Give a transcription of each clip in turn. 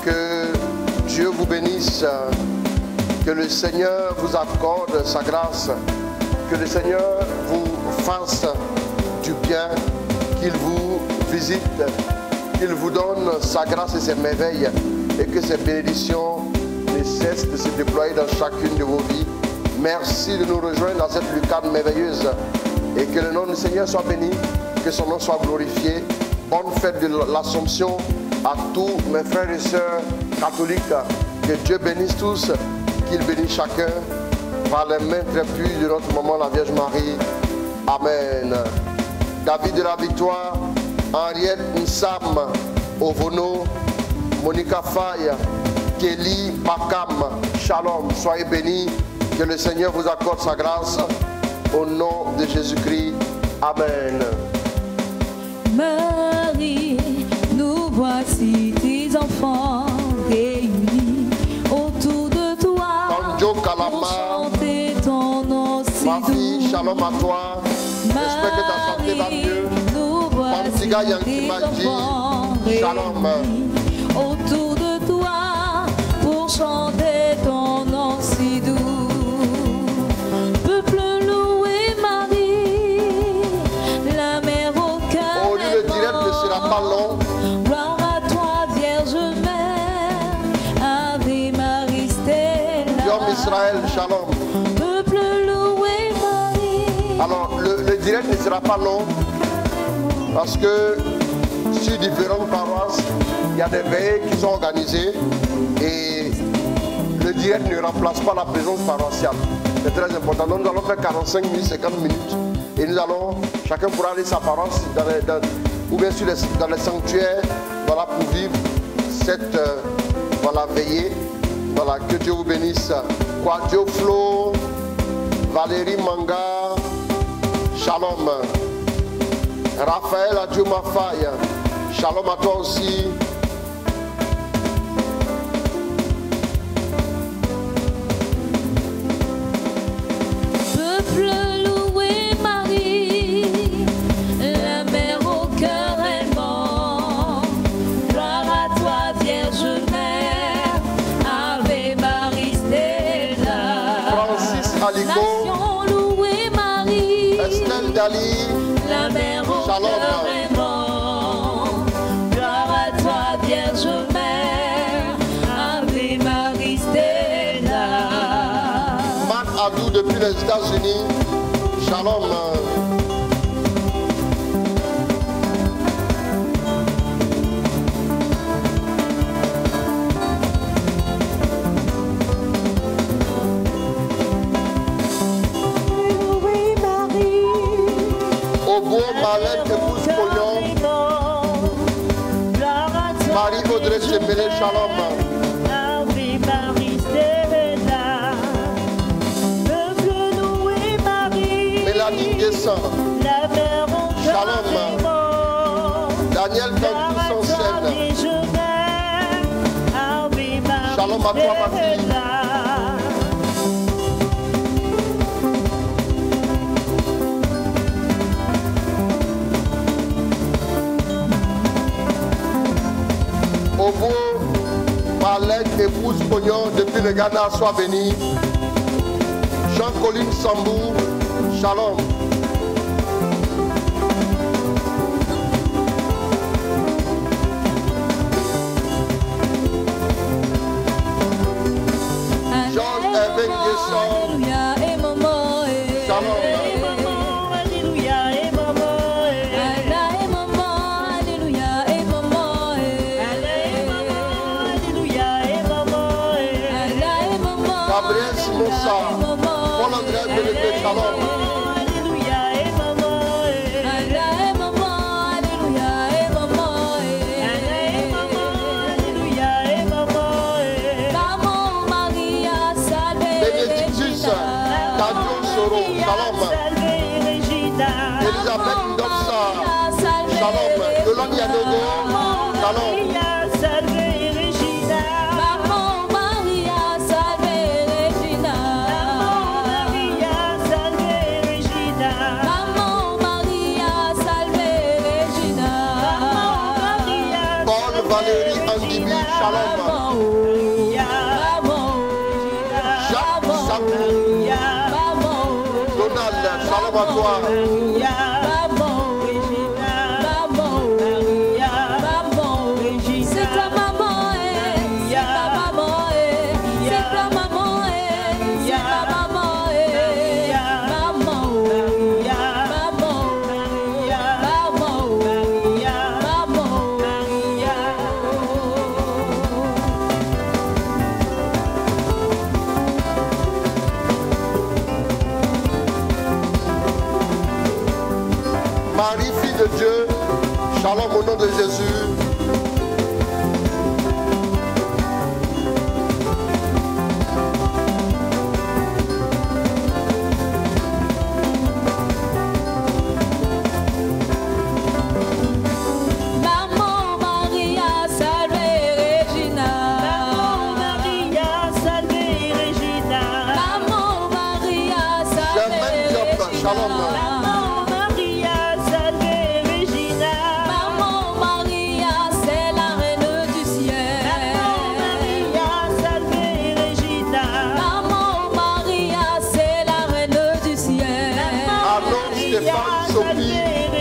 que Dieu vous bénisse, que le Seigneur vous accorde sa grâce, que le Seigneur vous fasse du bien, qu'il vous visite, qu'il vous donne sa grâce et ses merveilles, et que ces bénédictions ne cessent de se déployer dans chacune de vos vies. Merci de nous rejoindre dans cette lucarne merveilleuse, et que le nom du Seigneur soit béni, que son nom soit glorifié. Bonne fête de l'Assomption à tous mes frères et sœurs catholiques. Que Dieu bénisse tous, qu'il bénisse chacun par les mains très pures de notre maman la Vierge Marie. Amen. David de la Victoire, Henriette Nsam, Ovono, Monica Faye, Kelly Bakam, Shalom, soyez bénis, que le Seigneur vous accorde sa grâce, au nom de Jésus-Christ. Amen. Marie, nous voici tes enfants réunis autour de toi pour chanter ton nom si ma fille, doux. shalom à toi. J'espère que ta santé va mieux. Nous voici tes enfants réunis autour de toi pour chanter ton nom si doux. Peuple loué Marie, la mère au cœur. Oh, le direct ne sera pas long. Gloire à toi, Vierge Mère, Ave Marie Stella. Yom Israël, shalom. Peuple loué Marie. Alors, le direct ne sera pas long parce que sur différentes paroisses, il y a des veillées qui sont organisées et le direct ne remplace pas la présence paroissiale. C'est très important. Donc, nous allons faire 45 minutes, 50 minutes et nous allons, chacun pourra aller sa paroisse ou bien dans les sanctuaires, voilà, pour vivre cette voilà, veillée. Voilà, que Dieu vous bénisse. Quadio Flo, Valérie Manga, shalom. Raphaël Adjoumafaye, shalom à toi aussi. Peuple loué Marie, la mère au cœur aimant. Gloire à toi, Vierge Mère, Ave Marie Stella. Francis Alico, Nation louée Marie, Estelle Dali, la mère au shalom. cœur aimant. Gloire à toi, Vierge Mère, Ave Marie Stella. Matt Adou depuis les États-Unis, shalom. Louée Marie, Obo Malek épouse Pognon, Marie Audrey Chembele, shalom. Ave Marie Stella. Peuple loué Marie, Mélanie Guessin, la mère au cœur shalom. aimant. Daniel Tantou Sansen, Shalom à toi, ma fille. Obo Malek épouse Pognon depuis le Ghana, sois béni. Jean-Colin Sambou, shalom. Georges Evan Guesson, shalom. Gabriel Simosa, Paul André Bénédé, shalom. Bénédictus, Tadio Soro, shalom. Elisabeth Ndopsa, shalom. Yolande Yadogo, shalom. Valérie Andibi, Shalom. Jacques Sabou. Donald, shalom à toi. Marie, fille de Dieu, shalom au nom de Jésus. Maman Maria, salve Regina. Maman Maria, salve Regina. Maman Maria, salve Regina. Shalom.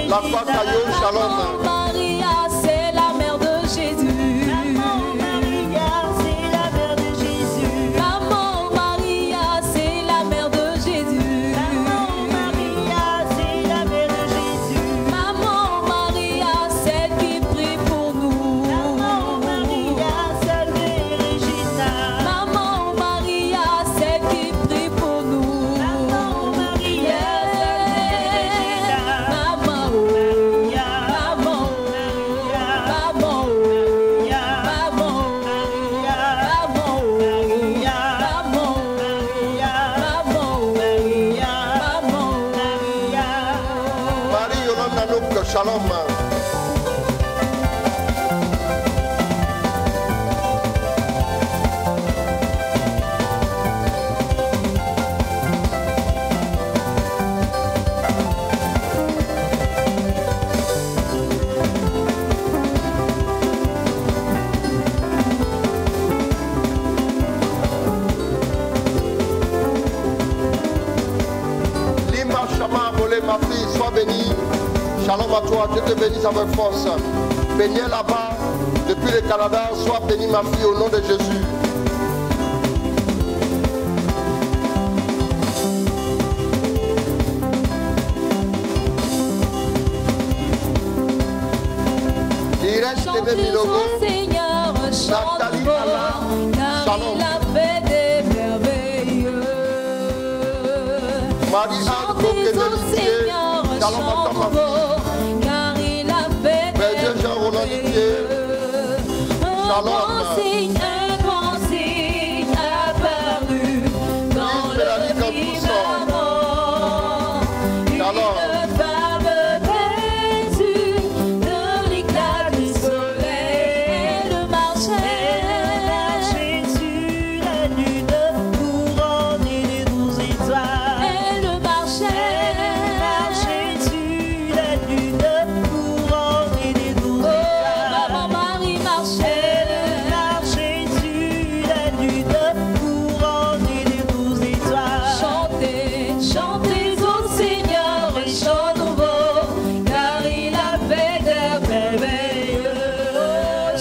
La foi Caillot, shalom. Maria, c'est la mère de Jésus. Maman Maria, c'est la mère de Jésus. Maman Maria, c'est la mère de Jésus. Maman Maria, c'est la mère de Jésus. Maman Maria, celle qui prie pour nous. Maman Maria, salve Regina. Maman Maria, celle qui prie pour nous. Maman Maria, shalom. Lima Chama Bolé, ma fille, sois bénie. Shalom à toi, Dieu te bénisse avec force. Bénis là-bas, depuis le Canada, sois bénie ma fille au nom de Jésus. Irène Téné Milogo, Nathalie Allah, shalom. Marie-Anne Coquet, shalom à toi ma fille. Car il a fait Père Dieu Jean-Roland Didier, shalom. un grand signe apparu dans le firmament. Une femme vêtue de l'éclat du soleil. Elle marchait sur la lune couronnée des 12 étoiles. Elle marchait sur la lune couronnée des 12 étoiles. Maman Marie marchait sur la lune couronnée des 12 étoiles. Chantez, chantez au Seigneur un chant nouveau, car il a fait des merveilleux.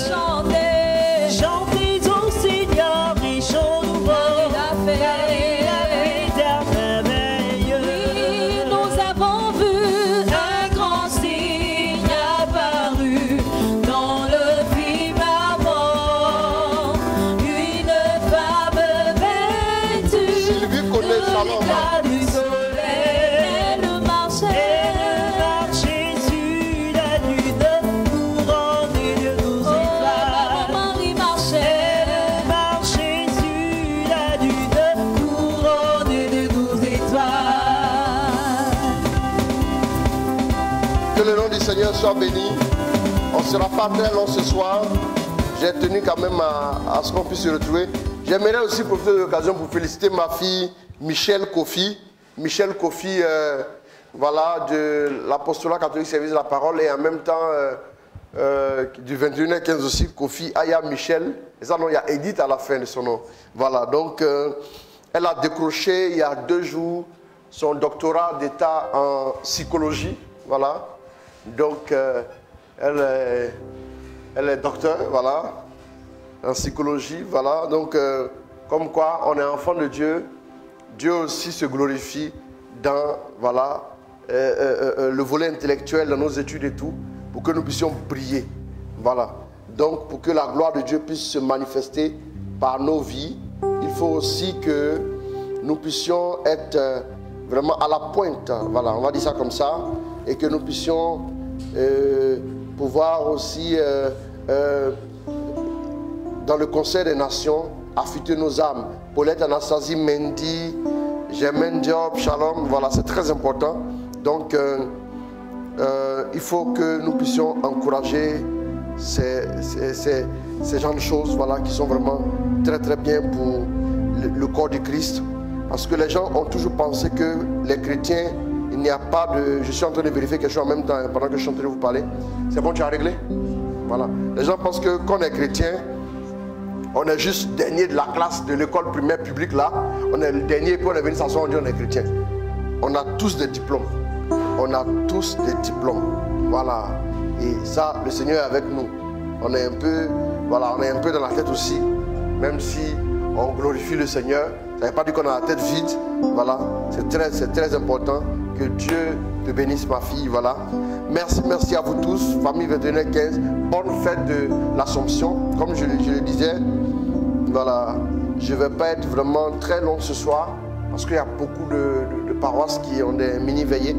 Chantez, chantez au Seigneur un chant nouveau, car il a fait des merveilleux. Oui, nous avons vu un grand signe apparu dans le firmament. Une femme vêtue Sylvie connaît, shalom. du soleil. Elle marchait sur la lune couronnée de 12 étoiles. Marie marchait sur la lune couronnée de 12 étoiles. Que le nom du Seigneur soit béni. On ne sera pas très long ce soir. J'ai tenu quand même à ce qu'on puisse se retrouver. J'aimerais aussi profiter de l'occasion pour féliciter ma fille Michel Kofi. Michel Kofi, voilà, de l'apostolat catholique service de la parole et en même temps du 21h15 aussi, Kofi Aya Michel. Et ça, non, il y a Edith à la fin de son nom. Voilà, donc elle a décroché il y a 2 jours son doctorat d'état en psychologie. Voilà, donc elle est docteur, voilà, en psychologie. Voilà, donc comme quoi on est enfant de Dieu. Dieu aussi se glorifie dans, voilà, le volet intellectuel, dans nos études et tout, pour que nous puissions briller. Voilà. Donc, pour que la gloire de Dieu puisse se manifester par nos vies, il faut aussi que nous puissions être vraiment à la pointe. Voilà, on va dire ça comme ça. Et que nous puissions pouvoir aussi, dans le Conseil des Nations, affûter nos âmes. Paulette Anastasie Mendy, Germaine Diop, Shalom, voilà, c'est très important. Donc, il faut que nous puissions encourager ces genres de choses, voilà, qui sont vraiment très très bien pour le corps du Christ. Parce que les gens ont toujours pensé que les chrétiens, il n'y a pas de... Je suis en train de vérifier quelque chose en même temps, pendant que je suis en train de vous parler. C'est bon, tu as réglé? Voilà. Les gens pensent que quand on est chrétien, on est juste dernier de la classe de l'école primaire publique là. On est le dernier et puis on est venu s'asseoir, on dit on est chrétien. On a tous des diplômes. On a tous des diplômes. Voilà. Et ça, le Seigneur est avec nous. On est un peu, voilà, on est un peu dans la tête aussi. Même si on glorifie le Seigneur, ça ne veut pas dire qu'on a la tête vide. Voilà. C'est très important. Que Dieu te bénisse, ma fille. Voilà. Merci à vous tous. Famille 21h15. Bonne fête de l'Assomption. Comme je le disais, voilà, je ne vais pas être vraiment très long ce soir parce qu'il y a beaucoup de paroisses qui ont des mini-veillées.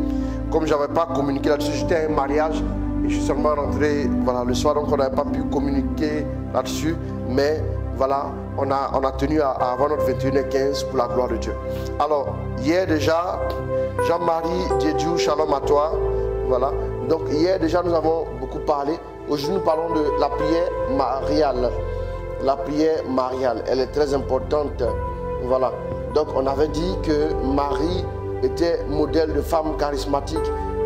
Comme je n'avais pas communiqué là-dessus, j'étais à un mariage et je suis seulement rentré, voilà, le soir, donc on n'avait pas pu communiquer là-dessus. Mais voilà, on a tenu à avoir notre 21h15 pour la gloire de Dieu. Alors, hier déjà, Jean-Marie Diédiou, shalom à toi. Voilà. Donc hier déjà nous avons beaucoup parlé. Aujourd'hui nous parlons de la prière mariale. La prière mariale, elle est très importante. Voilà. Donc on avait dit que Marie était modèle de femme charismatique.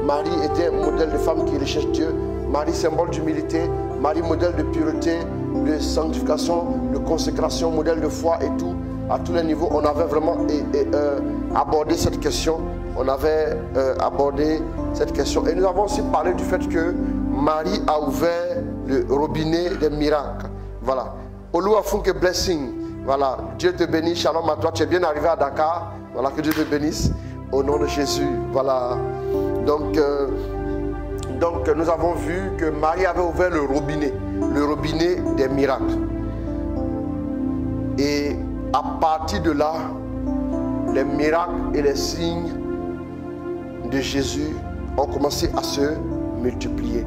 Marie était modèle de femme qui recherche Dieu. Marie symbole d'humilité. Marie modèle de pureté, de sanctification, de consécration, modèle de foi et tout. À tous les niveaux, on avait vraiment abordé cette question. On avait abordé cette question. Et nous avons aussi parlé du fait que Marie a ouvert le robinet des miracles. Voilà. Olu Afunke blessing. Voilà. Dieu te bénisse. Shalom à toi. Tu es bien arrivé à Dakar. Voilà. Que Dieu te bénisse. Au nom de Jésus. Voilà. Donc nous avons vu que Marie avait ouvert le robinet des miracles. Et à partir de là, les miracles et les signes de Jésus ont commencé à se multiplier.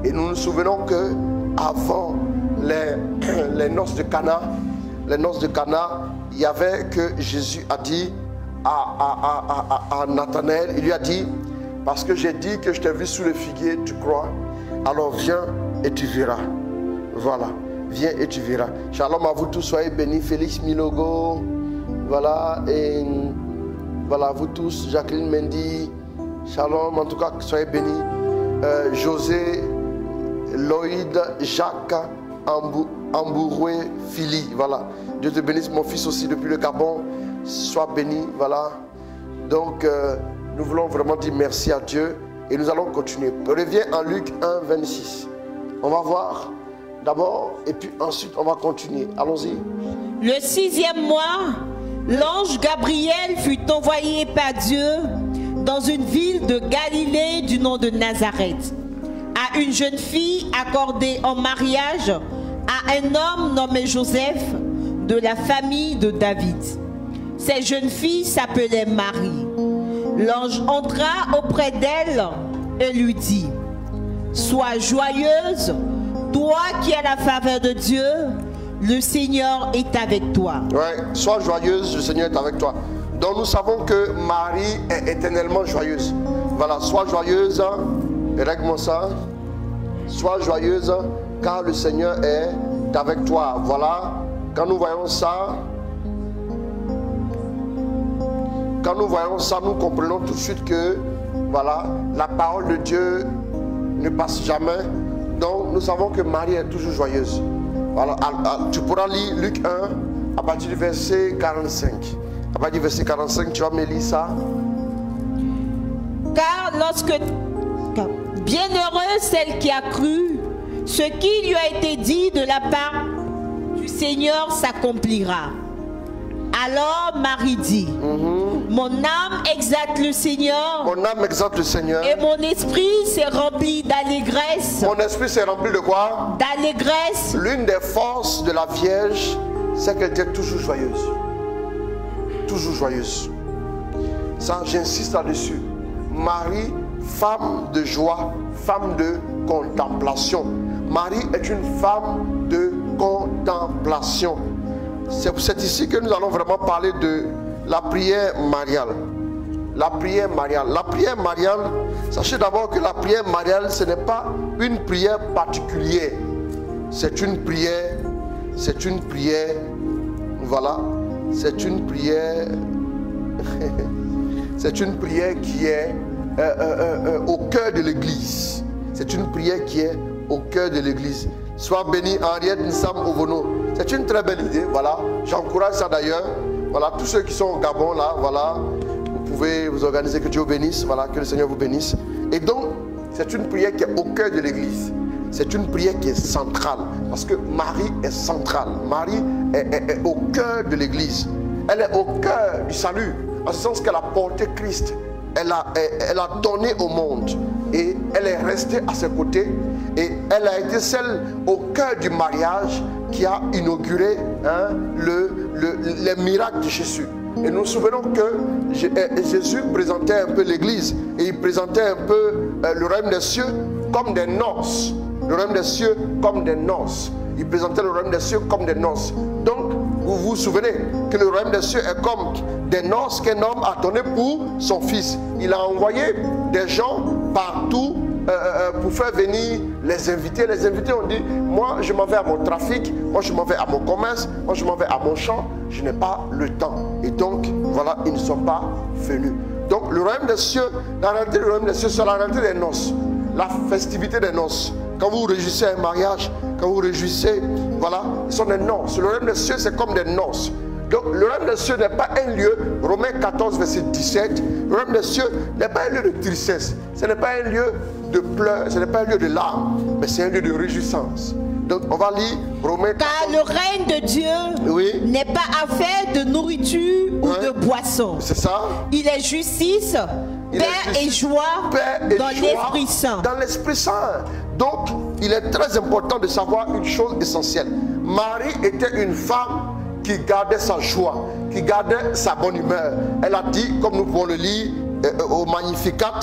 Et nous nous souvenons que avant les noces de Cana, il y avait que Jésus a dit à Nathanaël, il lui a dit, parce que j'ai dit que je t'ai vu sous le figuier, tu crois, alors viens et tu verras. Voilà, viens et tu verras. Shalom à vous tous, soyez bénis. Félix Milogo, voilà, et voilà, vous tous, Jacqueline Mendy, shalom, en tout cas, soyez bénis. José, Lloyd, Jacques, Ambouroué, Philly, voilà. Dieu te bénisse, mon fils aussi depuis le Gabon, sois béni, voilà. Donc, nous voulons vraiment dire merci à Dieu et nous allons continuer. Reviens en Luc 1, 26. On va voir d'abord et puis ensuite on va continuer. Allons-y. Le 6e mois, l'ange Gabriel fut envoyé par Dieu dans une ville de Galilée du nom de Nazareth, à une jeune fille accordée en mariage à un homme nommé Joseph de la famille de David. Cette jeune fille s'appelait Marie. L'ange entra auprès d'elle et lui dit: sois joyeuse, toi qui as la faveur de Dieu, le Seigneur est avec toi. Ouais, sois joyeuse, le Seigneur est avec toi. Donc nous savons que Marie est éternellement joyeuse. Voilà, sois joyeuse, règle-moi ça. Sois joyeuse car le Seigneur est avec toi. Voilà, quand nous voyons ça, nous comprenons tout de suite que voilà, la parole de Dieu ne passe jamais. Donc nous savons que Marie est toujours joyeuse. Voilà, tu pourras lire Luc 1 à partir du verset 45. À partir du verset 45, tu vas me lire ça. Car bienheureuse celle qui a cru, ce qui lui a été dit de la part du Seigneur s'accomplira. Alors Marie dit, mon âme exalte le Seigneur. Mon âme exalte le Seigneur. Et mon esprit s'est rempli d'allégresse. Mon esprit s'est rempli de quoi? D'allégresse. L'une des forces de la Vierge, c'est qu'elle était toujours joyeuse. Toujours joyeuse. Ça, j'insiste là-dessus. Marie, femme de joie, femme de contemplation. Marie est une femme de contemplation. C'est ici que nous allons vraiment parler de la prière mariale. La prière mariale. La prière mariale, sachez d'abord que la prière mariale, ce n'est pas une prière particulière. C'est une prière, voilà, c'est une prière, c'est une prière qui est au cœur de l'église. C'est une prière qui est au cœur de l'église. Sois béni Henriette Nsam Ovono. C'est une très belle idée, voilà. J'encourage ça d'ailleurs. Voilà, tous ceux qui sont au Gabon là, voilà, vous pouvez vous organiser, que Dieu vous bénisse, voilà, que le Seigneur vous bénisse. Et donc, c'est une prière qui est au cœur de l'église. C'est une prière qui est centrale, parce que Marie est centrale. Marie est au cœur de l'église. Elle est au cœur du salut, en ce sens qu'elle a porté Christ. Elle a donné au monde et elle est restée à ses côtés, et elle a été celle au cœur du mariage qui a inauguré les miracles de Jésus. Et nous nous souvenons que Jésus présentait un peu l'église, et il présentait un peu le royaume des cieux comme des noces. Le royaume des cieux comme des noces. Il présentait le royaume des cieux comme des noces. Donc, vous vous souvenez que le royaume des cieux est comme des noces qu'un homme a donné pour son fils. Il a envoyé des gens partout pour faire venir les invités. Les invités ont dit, moi je m'en vais à mon trafic, moi je m'en vais à mon commerce, moi je m'en vais à mon champ, je n'ai pas le temps. Et donc, voilà, ils ne sont pas venus. Donc, le royaume des cieux, la réalité du royaume des cieux, c'est la réalité des noces. La festivité des noces. Quand vous réjouissez un mariage, quand vous réjouissez, voilà, ce sont des noces. Le royaume des cieux, c'est comme des noces. Donc, le royaume des cieux n'est pas un lieu, Romains 14, verset 17, le royaume des cieux n'est pas un lieu de tristesse, ce n'est pas un lieu de pleurs, ce n'est pas un lieu de larmes, mais c'est un lieu de réjouissance. Donc, on va lire Romains 14. Car le règne de Dieu n'est pas affaire de nourriture ou de boisson. C'est ça. Il est justice, paix et joie dans l'Esprit Saint. Dans l'Esprit Saint. Donc, il est très important de savoir une chose essentielle. Marie était une femme qui gardait sa joie, qui gardait sa bonne humeur. Elle a dit, comme nous pouvons le lire au Magnificat.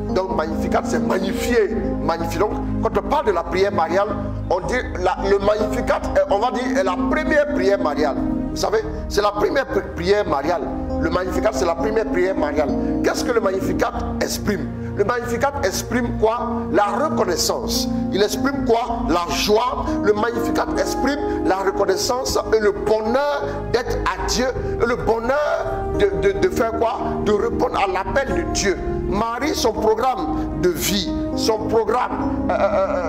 Donc, Magnificat, c'est magnifier. Magnifier. Donc, quand on parle de la prière mariale, on dit le Magnificat, on va dire, est la première prière mariale. Vous savez, c'est la première prière mariale. Le Magnificat, c'est la première prière mariale. Qu'est-ce que le Magnificat exprime? Le Magnificat exprime quoi? La reconnaissance. Il exprime quoi? La joie. Le Magnificat exprime la reconnaissance et le bonheur d'être à Dieu. Et le bonheur de faire quoi? De répondre à l'appel de Dieu. Marie, son programme de vie, son programme,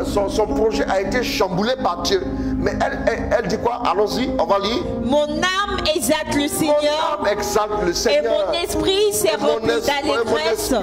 son projet a été chamboulé par Dieu. Mais elle dit quoi? Allons-y, on va lire. Mon âme exalte le Seigneur. Mon âme exalte le Seigneur. Et mon esprit s'est rempli d'allégresse.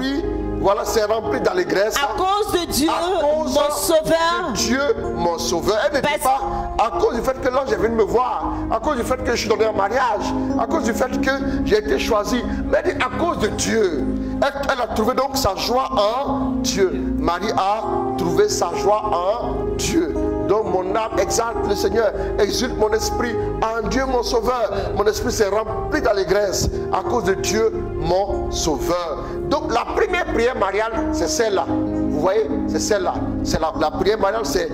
Voilà, c'est rempli d'allégresse. À cause de Dieu, mon sauveur. De Dieu, mon sauveur. Elle ne dit pas à cause du fait que l'ange est venu me voir, à cause du fait que je suis donné en mariage, à cause du fait que j'ai été choisi. Mais elle dit à cause de Dieu. Elle a trouvé donc sa joie en Dieu. Marie a trouvé sa joie en Dieu. Donc mon âme exalte le Seigneur, exulte mon esprit en Dieu mon sauveur. Mon esprit s'est rempli d'allégresse à cause de Dieu mon sauveur. Donc la première prière mariale, c'est celle-là. Vous voyez, c'est celle-là. C'est la prière mariale, c'est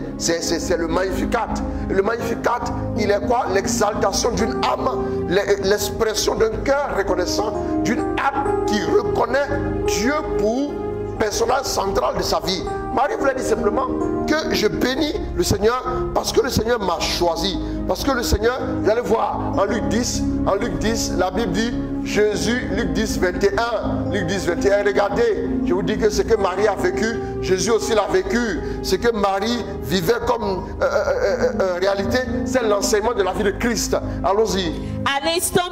le Magnificat. Et le Magnificat, il est quoi? L'exaltation d'une âme, l'expression d'un cœur reconnaissant, d'une âme qui reconnaît Dieu pour personnage central de sa vie. Marie voulait dire simplement que je bénis le Seigneur parce que le Seigneur m'a choisi. Parce que le Seigneur, vous allez voir en Luc 10, la Bible dit, Jésus, Luc 10, 21. Luc 10, 21. Regardez, je vous dis que ce que Marie a vécu, Jésus aussi l'a vécu. Ce que Marie vivait comme réalité, c'est l'enseignement de la vie de Christ. Allons-y. À l'instant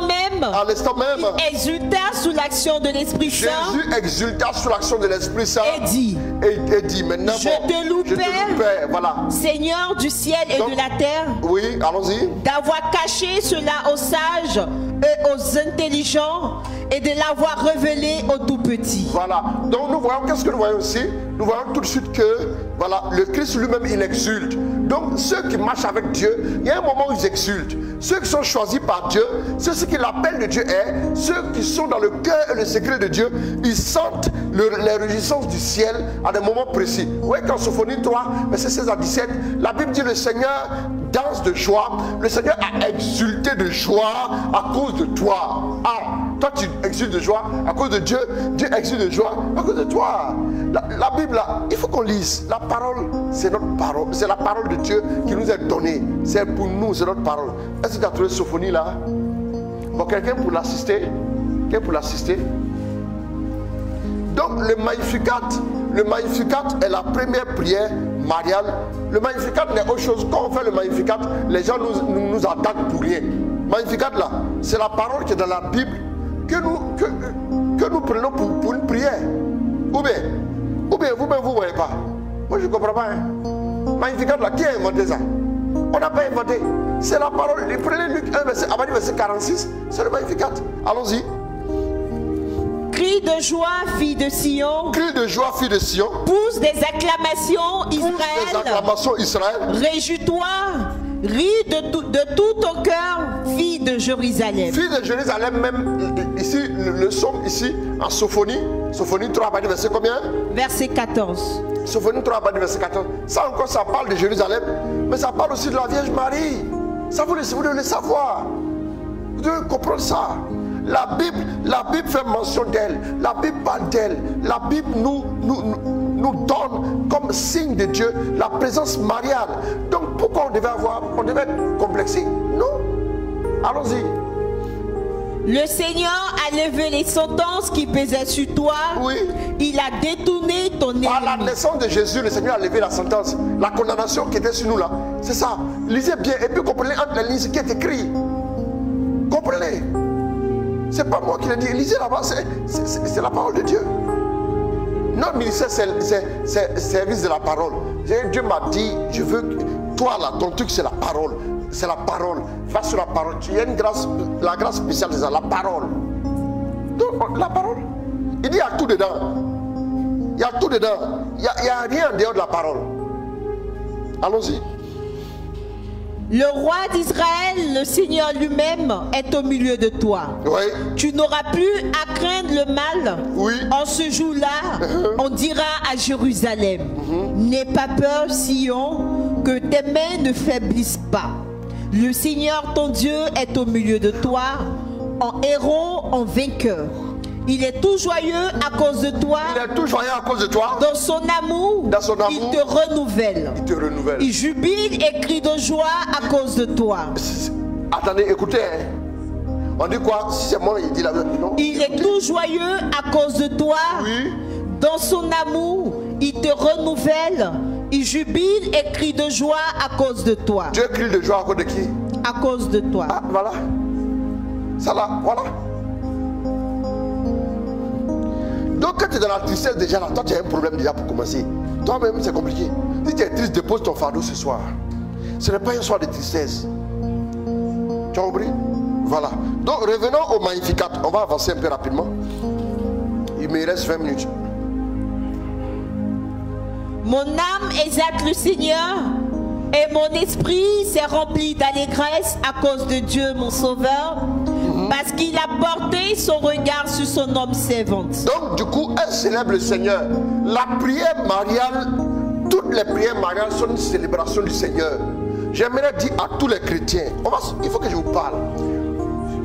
même, il exulta sous l'action de l'Esprit Saint. Jésus exulta sous l'action de l'Esprit Saint. Et dit, maintenant, je te loue, Père, voilà. Seigneur du ciel et de la terre. Oui, allons-y. D'avoir caché cela aux sages et aux intelligents et de l'avoir révélé aux tout petits. Voilà. Donc nous voyons, qu'est-ce que nous voyons aussi? Nous voyons tout de suite que, voilà, le Christ lui-même, il exulte. Donc ceux qui marchent avec Dieu, il y a un moment où ils exultent. Ceux qui sont choisis par Dieu, c'est ce que l'appel de Dieu est. Ceux qui sont dans le cœur et le secret de Dieu, ils sentent les réjouissances du ciel à des moments précis. Vous voyez qu'en Sophonie 3, verset 16 à 17, la Bible dit le Seigneur danse de joie. Le Seigneur a exulté de joie à cause de toi. Ah, toi tu exultes de joie à cause de Dieu. Dieu exulte de joie à cause de toi. La Bible là, il faut qu'on lise. La parole, c'est notre parole. C'est la parole de Dieu qui nous est donnée. C'est pour nous, c'est notre parole. Est-ce que tu as trouvé Sophonie là? Bon, quelqu'un pour l'assister? Quelqu'un pour l'assister? Donc le Magnificat est la première prière mariale. Le Magnificat n'est autre chose. Quand on fait le Magnificat, les gens nous attaquent pour rien. Magnificat là, c'est la parole qui est dans la Bible que nous prenons pour une prière. Ou bien vous-même vous ne voyez pas. Moi je ne comprends pas. Magnificat là, qui a inventé ça? On n'a pas inventé. C'est la parole. Prenez Luc 1, verset 46. C'est le Magnificat. Allons-y. Crie de joie, fille de Sion. Crie de joie, fille de Sion. Pousse des acclamations, Israël. Pousse des acclamations, Israël. Réjouis-toi. Ris de tout ton cœur, fille de Jérusalem. Fille de Jérusalem, même ici, le psaume ici, en Sophonie. Sophonie 3, verset combien? Verset 14. Sophonie 3, verset 14. Ça encore, ça parle de Jérusalem. Mais ça parle aussi de la Vierge Marie. Ça, vous devez le savoir. Vous devez comprendre ça. La Bible fait mention d'elle. La Bible parle d'elle. La Bible nous donne comme signe de Dieu la présence mariale. Donc pourquoi on devait être complexé? Non. Allons-y. Le Seigneur a levé les sentences qui pesaient sur toi. Oui. Il a détourné ton ennemi. Par la naissance de Jésus, le Seigneur a levé la sentence. La condamnation qui était sur nous là. C'est ça. Lisez bien et puis comprenez entre les lignes ce qui est écrit. Comprenez. C'est pas moi qui l'ai dit. Lisez là-bas. C'est la parole de Dieu. Notre ministère, c'est service de la parole. Dieu m'a dit, je veux que toi là, ton truc c'est la parole. C'est la parole. Va sur la parole. Il y a une grâce, la grâce spéciale, c'est ça, la parole. Donc, la parole. Il dit, il y a tout dedans. Il y a tout dedans. Il n'y a rien en dehors de la parole. Allons-y. Le roi d'Israël, le Seigneur lui-même, est au milieu de toi. Oui. Tu n'auras plus à craindre le mal. Oui. En ce jour-là, on dira à Jérusalem, n'aie pas peur, Sion, que tes mains ne faiblissent pas. Le Seigneur, ton Dieu, est au milieu de toi, en héros, en vainqueur. Il est tout joyeux à cause de toi. Il est tout joyeux à cause de toi. Dans son amour, il te renouvelle. Il te renouvelle. Il jubile et crie de joie à cause de toi. Attendez, écoutez. On dit quoi? Si c'est moi, il dit la vérité. Non. Il est tout joyeux à cause de toi. Oui. Dans son amour, il te renouvelle. Il jubile et crie de joie à cause de toi. Dieu crie de joie à cause de qui? À cause de toi. Ah, voilà. Ça là, voilà. Donc quand tu es dans la tristesse déjà là, toi tu as un problème déjà pour commencer. Toi-même c'est compliqué. Si tu es triste, dépose ton fardeau ce soir. Ce n'est pas un soir de tristesse. Tu as compris? Voilà. Donc revenons au Magnificat. On va avancer un peu rapidement. Il me reste 20 minutes. Mon âme exalte le Seigneur et mon esprit s'est rempli d'allégresse à cause de Dieu mon Sauveur. Parce qu'il a porté son regard sur son homme servante. Donc du coup, elle célèbre le Seigneur. La prière mariale, toutes les prières mariales sont une célébration du Seigneur. J'aimerais dire à tous les chrétiens, il faut que je vous parle.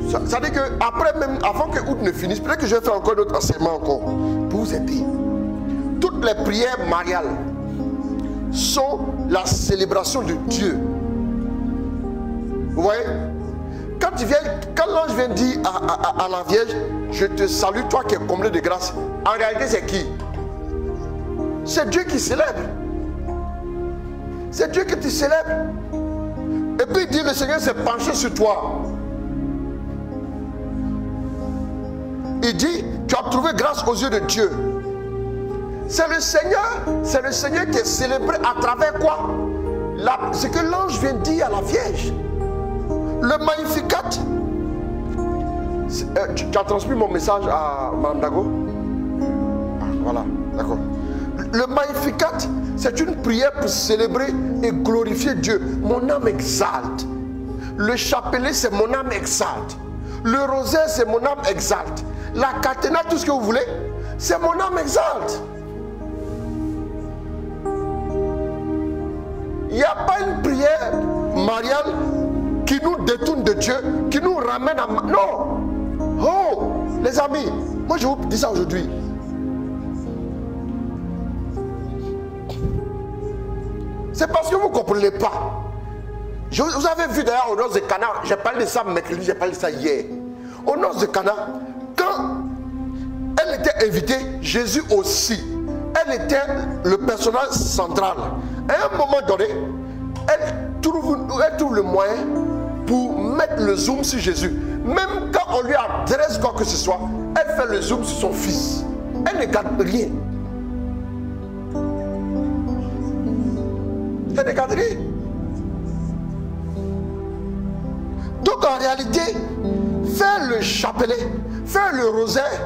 Ça veut dire qu'après même, avant que août ne finisse, peut-être que je vais faire encore d'autres enseignements encore pour vous aider. Toutes les prières mariales sont la célébration de Dieu. Vous voyez? Quand quand l'ange vient dire à la Vierge, je te salue, toi qui es comblée de grâce, en réalité c'est qui? C'est Dieu qui célèbre. C'est Dieu qui te célèbre. Et puis il dit, le Seigneur s'est penché sur toi. Il dit, tu as trouvé grâce aux yeux de Dieu. C'est le Seigneur qui est célébré à travers quoi? Ce que l'ange vient dire à la Vierge. Le Magnificat. Tu as transmis mon message à Mme Dago? Voilà, d'accord. Le Magnificat, c'est une prière pour célébrer et glorifier Dieu. Mon âme exalte. Le chapelet, c'est mon âme exalte. Le rosaire, c'est mon âme exalte. La catena, tout ce que vous voulez, c'est mon âme exalte. Il n'y a pas une prière mariale qui nous détourne de Dieu, qui nous ramène à... Non. Oh, les amis, moi je vous dis ça aujourd'hui. C'est parce que vous ne comprenez pas. Vous avez vu d'ailleurs au noces de Cana, j'ai parlé de ça mercredi, j'ai parlé de ça hier. Au noces de Cana, quand elle était invitée, Jésus aussi, elle était le personnage central. À un moment donné, elle trouve le moyen pour mettre le zoom sur Jésus. Même quand on lui adresse quoi que ce soit, elle fait le zoom sur son fils. Elle ne garde rien. Elle ne garde rien. Donc en réalité, faire le chapelet, faire le rosaire,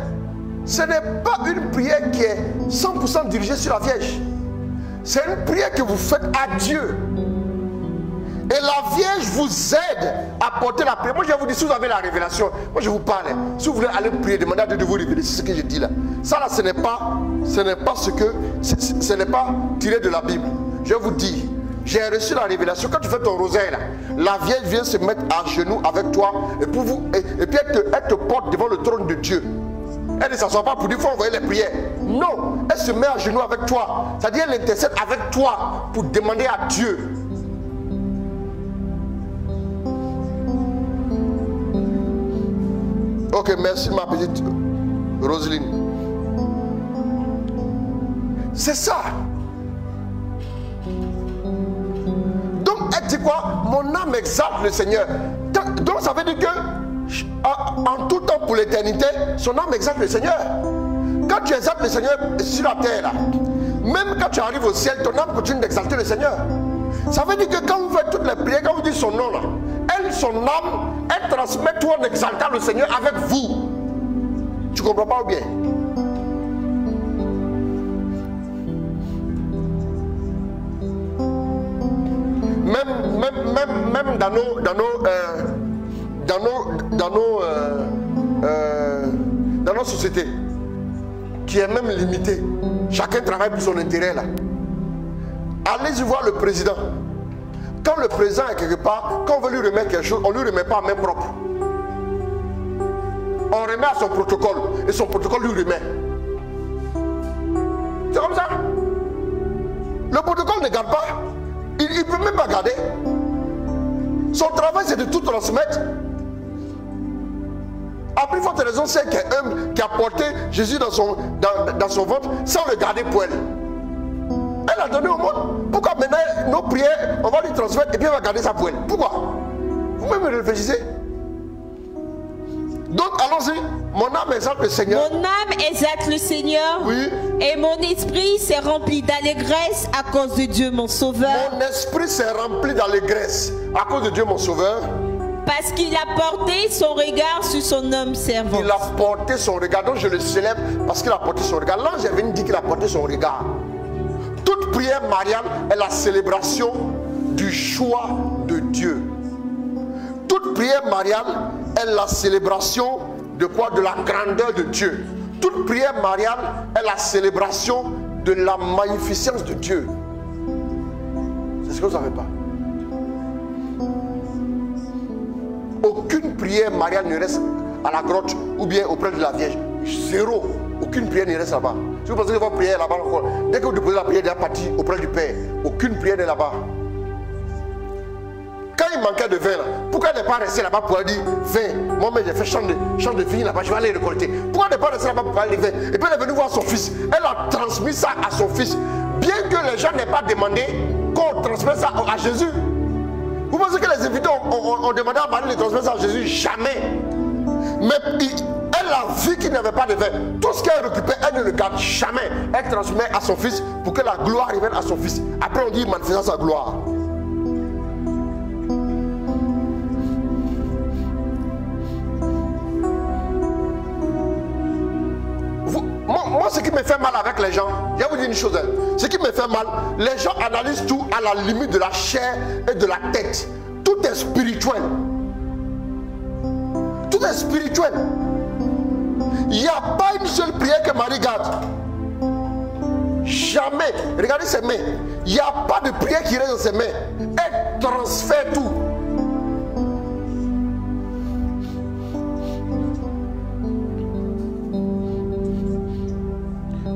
ce n'est pas une prière qui est 100% dirigée sur la Vierge. C'est une prière que vous faites à Dieu. Et la Vierge vous aide à porter la prière. Moi je vous dis, si vous avez la révélation, moi je vous parle. Si vous voulez aller prier, demandez à Dieu de vous révéler. C'est ce que je dis là. Ça là, ce n'est pas tiré de la Bible. Je vous dis, j'ai reçu la révélation. Quand tu fais ton rosaire là, la Vierge vient se mettre à genoux avec toi et puis elle te porte devant le trône de Dieu. Elle ne s'assoit pas pour dire qu'il faut envoyer les prières. Non, elle se met à genoux avec toi. C'est-à-dire elle intercède avec toi pour demander à Dieu. Ok, merci ma petite Roselyne. C'est ça. Donc elle dit quoi? Mon âme exalte le Seigneur. Donc ça veut dire que en tout temps pour l'éternité, son âme exalte le Seigneur. Quand tu exaltes le Seigneur sur la terre, là, même quand tu arrives au ciel, ton âme continue d'exalter le Seigneur. Ça veut dire que quand vous faites toutes les prières, quand vous dites son nom, là, elle, son âme, elle transmet tout en exaltant le Seigneur avec vous. Tu comprends pas ou bien? Même dans nos sociétés, qui est même limitée, chacun travaille pour son intérêt là. Allez-y voir le président. Quand le président est quelque part, quand on veut lui remettre quelque chose, on ne lui remet pas à main propre. On remet à son protocole et son protocole lui remet. C'est comme ça. Le protocole ne garde pas. Il ne peut même pas garder. Son travail, c'est de tout transmettre. A plus forte raison, c'est qui a porté Jésus dans son ventre sans le garder pour elle. Elle a donné au monde. Pourquoi maintenant nos prières, on va lui transmettre et puis on va garder ça pour elle? Pourquoi? Vous-même réfléchissez. Donc allons-y. Mon âme exalte le Seigneur. Mon âme exalte le Seigneur. Oui. Et mon esprit s'est rempli d'allégresse à cause de Dieu mon Sauveur. Mon esprit s'est rempli d'allégresse à cause de Dieu mon Sauveur. Parce qu'il a porté son regard sur son homme servant. Il a porté son regard. Donc je le célèbre parce qu'il a porté son regard. L'ange est venu dire qu'il a porté son regard. Toute prière mariale est la célébration du choix de Dieu. Toute prière mariale est la célébration de quoi? De la grandeur de Dieu. Toute prière mariale est la célébration de la magnificence de Dieu. C'est ce que vous ne savez pas. Aucune prière mariale ne reste à la grotte ou bien auprès de la Vierge. Zéro. Aucune prière ne reste là-bas. Si vous pensez que votre prière est là-bas encore, dès que vous déposez la prière, elle est partie auprès du Père. Aucune prière n'est là-bas. Quand il manquait de vin là, pourquoi elle n'est pas restée là-bas pour dire vin? Moi-même j'ai fait champ de vigne là-bas, je vais aller récolter. Pourquoi elle n'est pas restée là-bas pour parler de vin? Et puis elle est venue voir son fils. Elle a transmis ça à son fils. Bien que les gens n'aient pas demandé qu'on transmette ça à Jésus. Vous pensez que les invités ont demandé à Marie de transmettre ça à Jésus? Jamais. Mais elle a vu qu'il n'y avait pas de vin. Tout ce qu'elle récupère, elle ne le garde jamais. Elle transmet à son fils pour que la gloire revienne à son fils. Après on dit manifestant sa gloire. Moi, ce qui me fait mal avec les gens, je vais vous dire une chose, ce qui me fait mal, les gens analysent tout à la limite de la chair et de la tête. Tout est spirituel. Tout est spirituel. Il n'y a pas une seule prière que Marie garde. Jamais. Regardez ses mains. Il n'y a pas de prière qui reste dans ses mains. Elle transfère tout.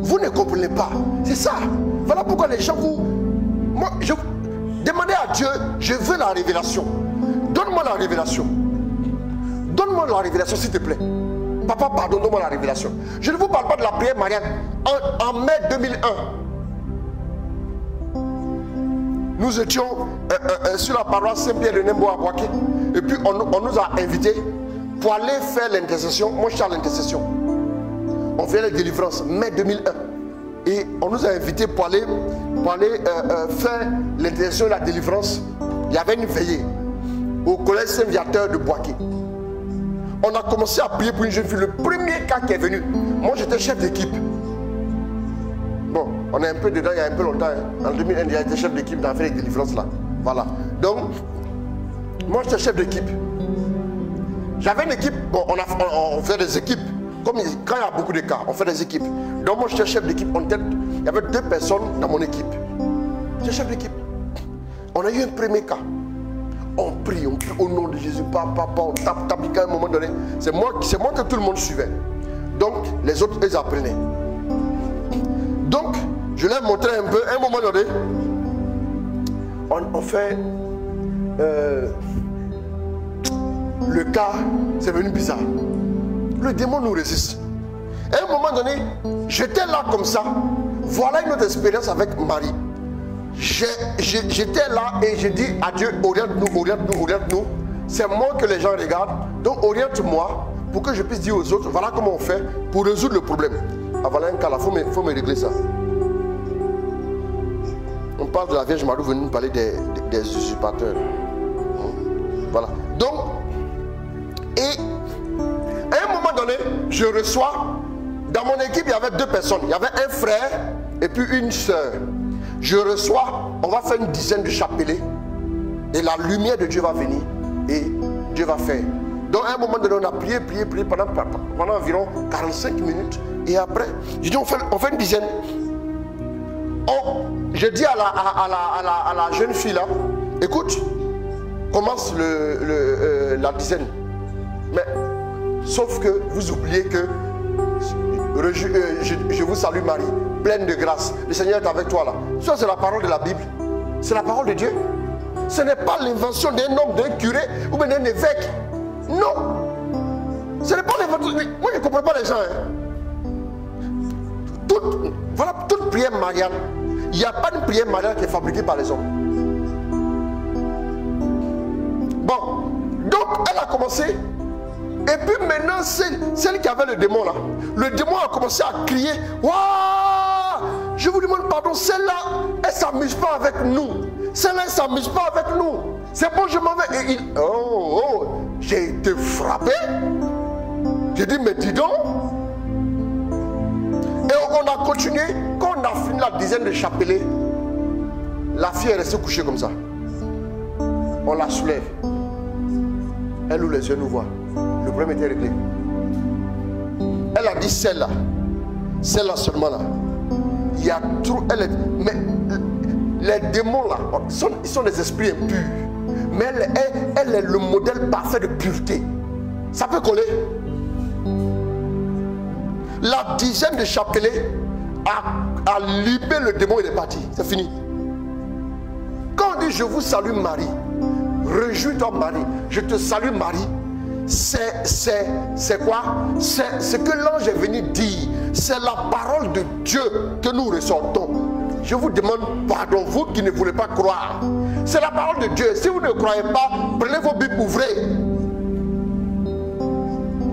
Vous ne comprenez pas. C'est ça. Voilà pourquoi les gens vous... Moi, je demandez à Dieu, je veux la révélation. Donne-moi la révélation. Donne-moi la révélation, s'il te plaît. Papa, pardonne-moi la révélation. Je ne vous parle pas de la prière mariale. En mai 2001, nous étions sur la paroisse Saint-Pierre de Nembo à Boaké. Et puis on nous a invités pour aller faire l'intercession. Moi, je suis à l'intercession. On fait la délivrance, mai 2001. Et on nous a invités pour aller faire l'intercession et la délivrance. Il y avait une veillée au collège Saint-Viateur de Boaké. On a commencé à prier pour une jeune fille. Le premier cas qui est venu, moi j'étais chef d'équipe. Bon, on est un peu dedans il y a un peu longtemps. Hein. En 2001, j'ai été chef d'équipe dans les délivrances là. Voilà. Donc, moi j'étais chef d'équipe. J'avais une équipe. Bon, on fait des équipes. Comme quand il y a beaucoup de cas, on fait des équipes. Donc moi j'étais chef d'équipe. Il y avait 2 personnes dans mon équipe. J'étais chef d'équipe. On a eu un premier cas. On prie au nom de Jésus, papa, on tape, à un moment donné. C'est moi que tout le monde suivait. Donc, les autres, ils apprenaient. Donc, je leur montrais un peu, à un moment donné, on fait le cas, c'est venu bizarre. Le démon nous résiste. À un moment donné, j'étais là comme ça. Voilà une autre expérience avec Marie. J'étais là et j'ai dit à Dieu, oriente-nous, oriente-nous, oriente-nous. C'est moi que les gens regardent. Donc oriente-moi pour que je puisse dire aux autres, voilà comment on fait pour résoudre le problème. Ah voilà un cas là, il faut me régler ça. On parle de la Vierge Marie, venue nous parler des usurpateurs. Voilà. Donc, et à un moment donné, je reçois, dans mon équipe, il y avait 2 personnes. Il y avait un frère et puis une soeur. Je reçois, on va faire une dizaine de chapelets et la lumière de Dieu va venir et Dieu va faire. Donc à un moment donné, on a prié pendant environ 45 minutes et après, je dis on fait une dizaine. Je dis à la jeune fille là, écoute, commence la dizaine. Mais sauf que vous oubliez que je vous salue Marie, pleine de grâce. Le Seigneur est avec toi là. Ça c'est la parole de la Bible. C'est la parole de Dieu. Ce n'est pas l'invention d'un homme, d'un curé ou d'un évêque. Non. Ce n'est pas l'invention. Moi je ne comprends pas les gens. Voilà toute prière mariale. Il n'y a pas de prière mariale qui est fabriquée par les hommes. Bon. Donc elle a commencé. Et puis maintenant, celle qui avait le démon là, le démon a commencé à crier, waouh, je vous demande pardon, celle-là, elle ne s'amuse pas avec nous. Celle-là, elle ne s'amuse pas avec nous. C'est bon, je m'en vais. J'ai été frappé. J'ai dit, mais dis donc. Et on a continué. Quand on a fini la dizaine de chapelets, la fille est restée couchée comme ça. On la soulève. Elle ouvre les yeux, nous voit. Le problème était réglé. Elle a dit celle-là seulement là. Il y a trop. Mais les démons là, ils sont des esprits impurs. Mais elle est le modèle parfait de pureté. Ça peut coller. La dizaine de chapelets a libéré le démon, il est parti. C'est fini. Quand on dit je vous salue Marie, Réjouis-toi Marie. Je te salue Marie. C'est quoi? C'est ce que l'ange est venu dire. C'est la parole de Dieu que nous ressortons. Je vous demande pardon, vous qui ne voulez pas croire. C'est la parole de Dieu. Si vous ne croyez pas, prenez vos Bibles, ouvrez.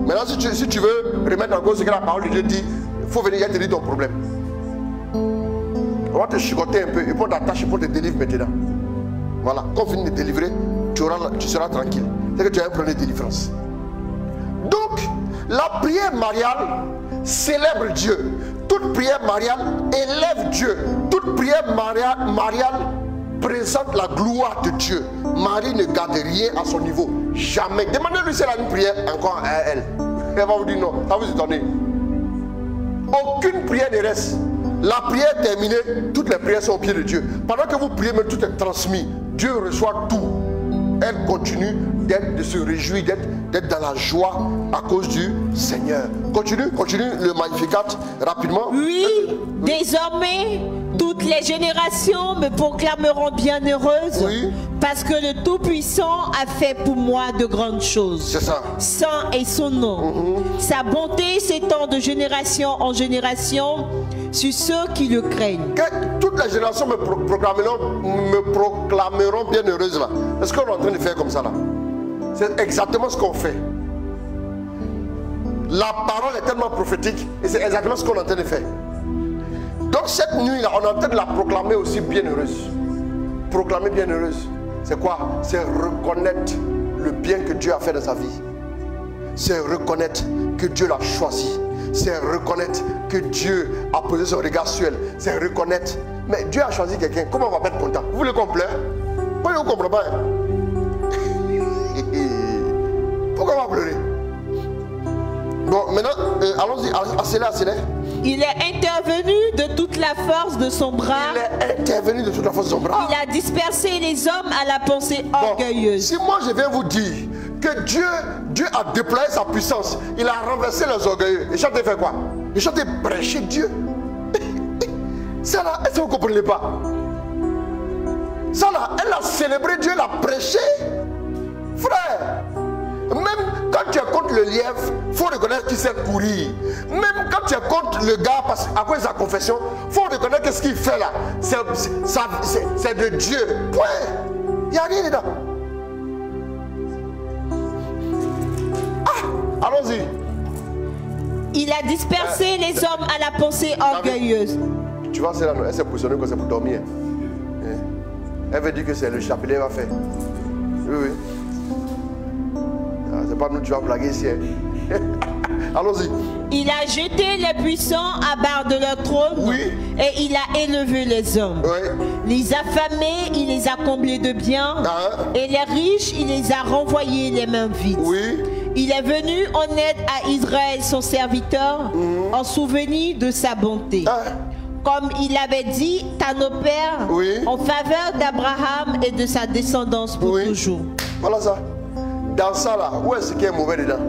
Maintenant, si tu veux remettre en cause ce que la parole de Dieu dit, il faut venir et te dire ton problème. On va te chicoter un peu et pour t'attacher pour te délivrer maintenant. Voilà, quand on finit de te délivrer, tu seras tranquille. C'est que tu as un problème de délivrance. Donc, la prière mariale célèbre Dieu. Toute prière mariale élève Dieu. Toute prière mariale présente la gloire de Dieu. Marie ne garde rien à son niveau. Jamais. Demandez-lui si elle a une prière encore à elle. Elle va vous dire non. Ça vous étonne. Aucune prière ne reste. La prière est terminée. Toutes les prières sont au pied de Dieu. Pendant que vous priez, mais tout est transmis. Dieu reçoit tout. Elle continue de se réjouir, d'être dans la joie à cause du Seigneur. Continue le Magnificat rapidement. Oui, désormais, toutes les générations me proclameront bienheureuse, oui, parce que le Tout-Puissant a fait pour moi de grandes choses. C'est ça. Saint est son nom. Sa bonté s'étend de génération en génération sur ceux qui le craignent. Que toutes les générations me proclameront bienheureuse là. Est-ce qu'on est en train de faire comme ça là? C'est exactement ce qu'on fait. La parole est tellement prophétique et c'est exactement ce qu'on est en train de faire. Donc cette nuit là, on est en train de la proclamer aussi bienheureuse. Proclamer bienheureuse, c'est quoi? C'est reconnaître le bien que Dieu a fait dans sa vie. C'est reconnaître que Dieu l'a choisi. C'est reconnaître que Dieu a posé son regard sur elle. C'est reconnaître. Mais Dieu a choisi quelqu'un. Comment on va pas être content? Vous voulez qu'on pleure? Pourquoi vous ne comprenez pas? Pourquoi on va pleurer? Bon, maintenant, allons-y, accélère. Il est intervenu de toute la force de son bras. Il est intervenu de toute la force de son bras. Il a dispersé les hommes à la pensée orgueilleuse. Si moi je viens vous dire que Dieu a déployé sa puissance, il a renversé les orgueilleux. Et chanté fait quoi? Et chanté prêcher Dieu. Ça là, est-ce que vous ne comprenez pas? Ça là, elle a célébré Dieu, elle a prêché. Frère, même quand tu es contre le lièvre, il faut reconnaître qu'il sait courir. Même quand tu es contre le gars à cause de sa confession, il faut reconnaître que ce qu'il fait là, c'est de Dieu. Point. Il n'y a rien dedans. Ah, allons-y. Il a dispersé les hommes à la pensée orgueilleuse. Tu vois, elle s'est positionnée comme ça pour dormir. Elle veut dire que c'est le chapelet qui va faire. Oui. C'est pas nous, tu vas blaguer ici. Allons-y. Il a jeté les puissants à barre de leur trône. Oui. Et il a élevé les hommes. Oui. Les affamés, il les a comblés de biens. Et les riches, il les a renvoyés les mains vides. Oui. Il est venu en aide à Israël, son serviteur, en souvenir de sa bonté. Comme il avait dit à nos pères, en faveur d'Abraham et de sa descendance pour toujours. Voilà ça. Dans ça là, où est-ce qu'il y a mauvais dedans?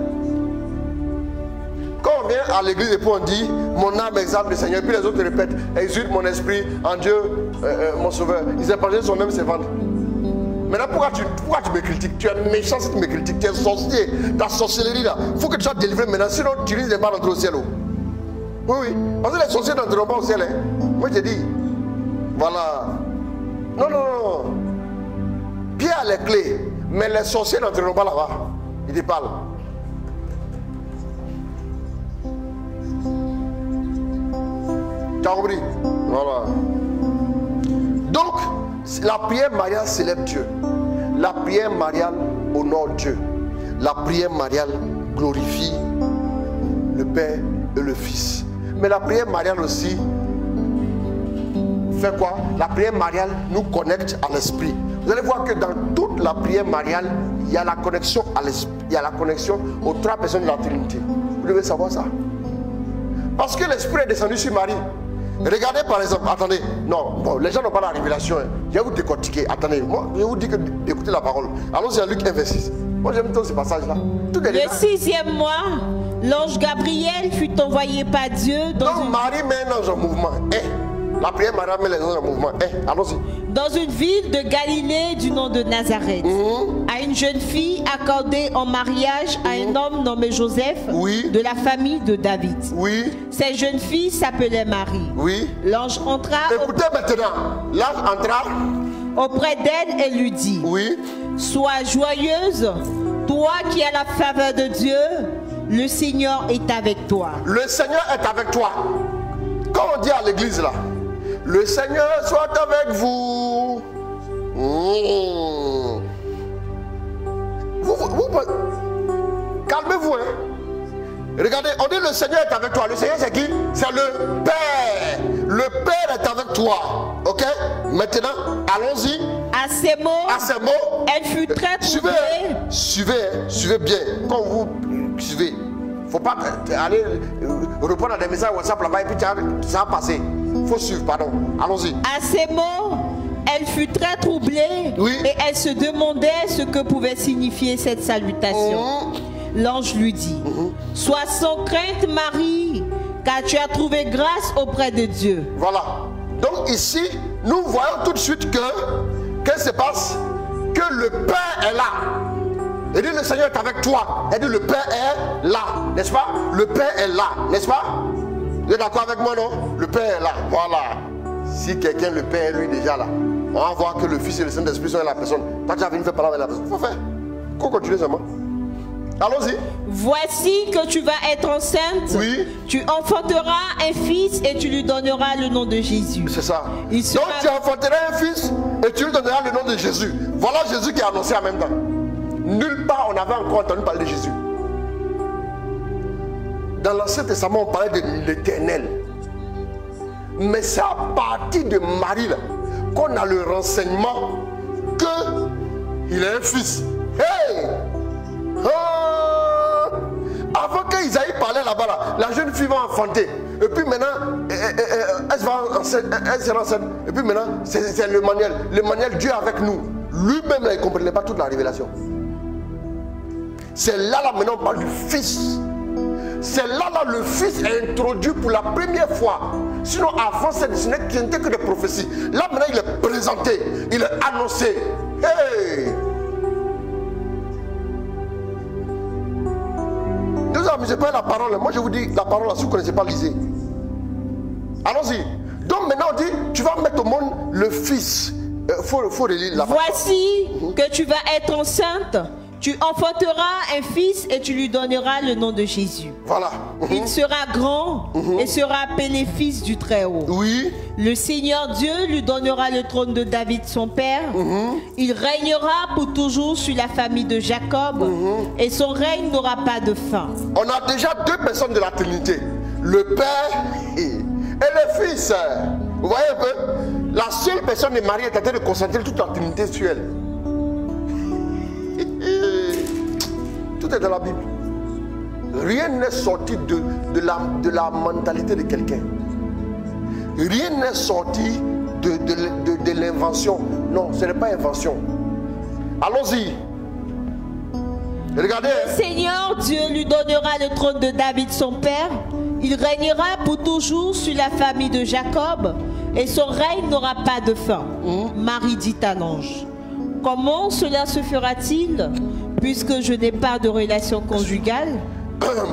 Quand on vient à l'église et puis on dit, mon âme exalte le Seigneur, puis les autres répètent, exulte mon esprit en Dieu, mon sauveur. Ils épargnent son âme, c'est vendre. Maintenant, pourquoi tu me critiques? Tu es méchant si tu me critiques. Tu es sorcier. Ta sorcellerie là. Il faut que tu sois délivré maintenant. Sinon, tu risques de pas rentrer au ciel. Oui. Parce que les sorciers n'entreront pas au ciel. Hein. Moi, je te dis. Voilà. Non. Pierre a les clés. Mais les sorciers n'entreront pas là-bas. Il te parle. Tu as compris? Voilà. Donc, la prière mariale célèbre Dieu. La prière mariale honore Dieu. La prière mariale glorifie le Père et le Fils. Mais la prière mariale aussi fait quoi? La prière mariale nous connecte à l'esprit. Vous allez voir que dans toute la prière mariale, il y a la connexion à l'esprit. Il y a la connexion aux trois personnes de la Trinité. Vous devez savoir ça. Parce que l'esprit est descendu sur Marie. Regardez par exemple, attendez, non, bon, les gens n'ont pas la révélation. Hein. Je vais vous décortiquer. Attendez, moi, je vous dis d'écouter la parole. Allons-y à Luc 1, verset 6. Moi, j'aime tout ce passage-là. Le 6e mois, l'ange Gabriel fut envoyé par Dieu dans Donc, Marie met un ange en mouvement. La prière mariale met les gens en mouvement. Allons-y. Dans une ville de Galilée du nom de Nazareth, à une jeune fille accordée en mariage à un homme nommé Joseph, de la famille de David. Oui. Cette jeune fille s'appelait Marie. Oui. L'ange entra. Écoutez maintenant. L'ange entra auprès d'elle et lui dit, oui. Sois joyeuse, toi qui as la faveur de Dieu, le Seigneur est avec toi. Le Seigneur est avec toi. Quand on dit à l'église là, le Seigneur soit avec vous. Calmez-vous. Regardez, on dit le Seigneur est avec toi. Le Seigneur c'est qui? C'est le Père. Le Père est avec toi. Ok? Maintenant, allons-y. À ces mots, elle fut très troublée. Suivez bien. Quand vous suivez, il ne faut pas aller répondre à des messages WhatsApp là-bas et puis ça va passer. Il faut suivre, pardon. Allons-y. À ces mots, elle fut très troublée et elle se demandait ce que pouvait signifier cette salutation. L'ange lui dit, sois sans crainte Marie, car tu as trouvé grâce auprès de Dieu. Voilà. Donc ici, nous voyons tout de suite qu'est-ce qui se passe? Que le Père est là. Elle dit le Seigneur est avec toi. Elle dit le Père est là, n'est-ce pas? Le Père est là, n'est-ce pas? Vous êtes d'accord avec moi, non? Le Père est là, voilà. Si quelqu'un, le Père est lui déjà là, on va voir que le Fils et le Saint-Esprit sont la personne. Toi tu as venu faire parler avec la personne. Il faut faire. Qu'on continue seulement. Allons-y. Voici que tu vas être enceinte. Oui. Tu enfanteras un fils et tu lui donneras le nom de Jésus. C'est ça. Donc tu enfanteras un fils et tu lui donneras le nom de Jésus. Voilà Jésus qui a annoncé en même temps. Nulle part on avait encore entendu parler de Jésus. Dans l'Ancien Testament on parlait de l'Éternel. Mais c'est à partir de Marie là qu'on a le renseignement qu'il a un fils. Hey! Avant qu'Isaïe parlait là-bas, là, la jeune fille va enfanter. Et puis maintenant, elle sera enceinte. Et puis maintenant, c'est le manuel. Le manuel, Dieu avec nous. Lui-même, il ne comprenait pas toute la révélation. C'est là, maintenant, on parle du Fils. C'est là, le Fils est introduit pour la première fois. Sinon, avant, ce n'était que des prophéties. Là, maintenant, il est présenté. Il est annoncé. Hey! Ne vous amusez pas la parole. Moi, je vous dis, la parole, si vous ne connaissez pas, lisez. Allons-y. Donc, maintenant, on dit, tu vas mettre au monde le Fils. Faut relire la parole. Voici que tu vas être enceinte. Tu enfanteras un fils et tu lui donneras le nom de Jésus. Voilà. Il sera grand et sera appelé fils du Très-Haut. Oui. Le Seigneur Dieu lui donnera le trône de David son père. Il régnera pour toujours sur la famille de Jacob et son règne n'aura pas de fin. On a déjà deux personnes de la Trinité. Le Père et le Fils. Vous voyez un peu? La seule personne de Marie est en train de concentrer toute la Trinité sur elle. Tout est dans la Bible. Rien n'est sorti de la mentalité de quelqu'un. Rien n'est sorti de l'invention. Non, ce n'est pas invention. Allons-y. Regardez. Le Seigneur Dieu lui donnera le trône de David son père. Il régnera pour toujours sur la famille de Jacob et son règne n'aura pas de fin. Marie dit à l'ange, comment cela se fera-t-il puisque je n'ai pas de relation conjugale?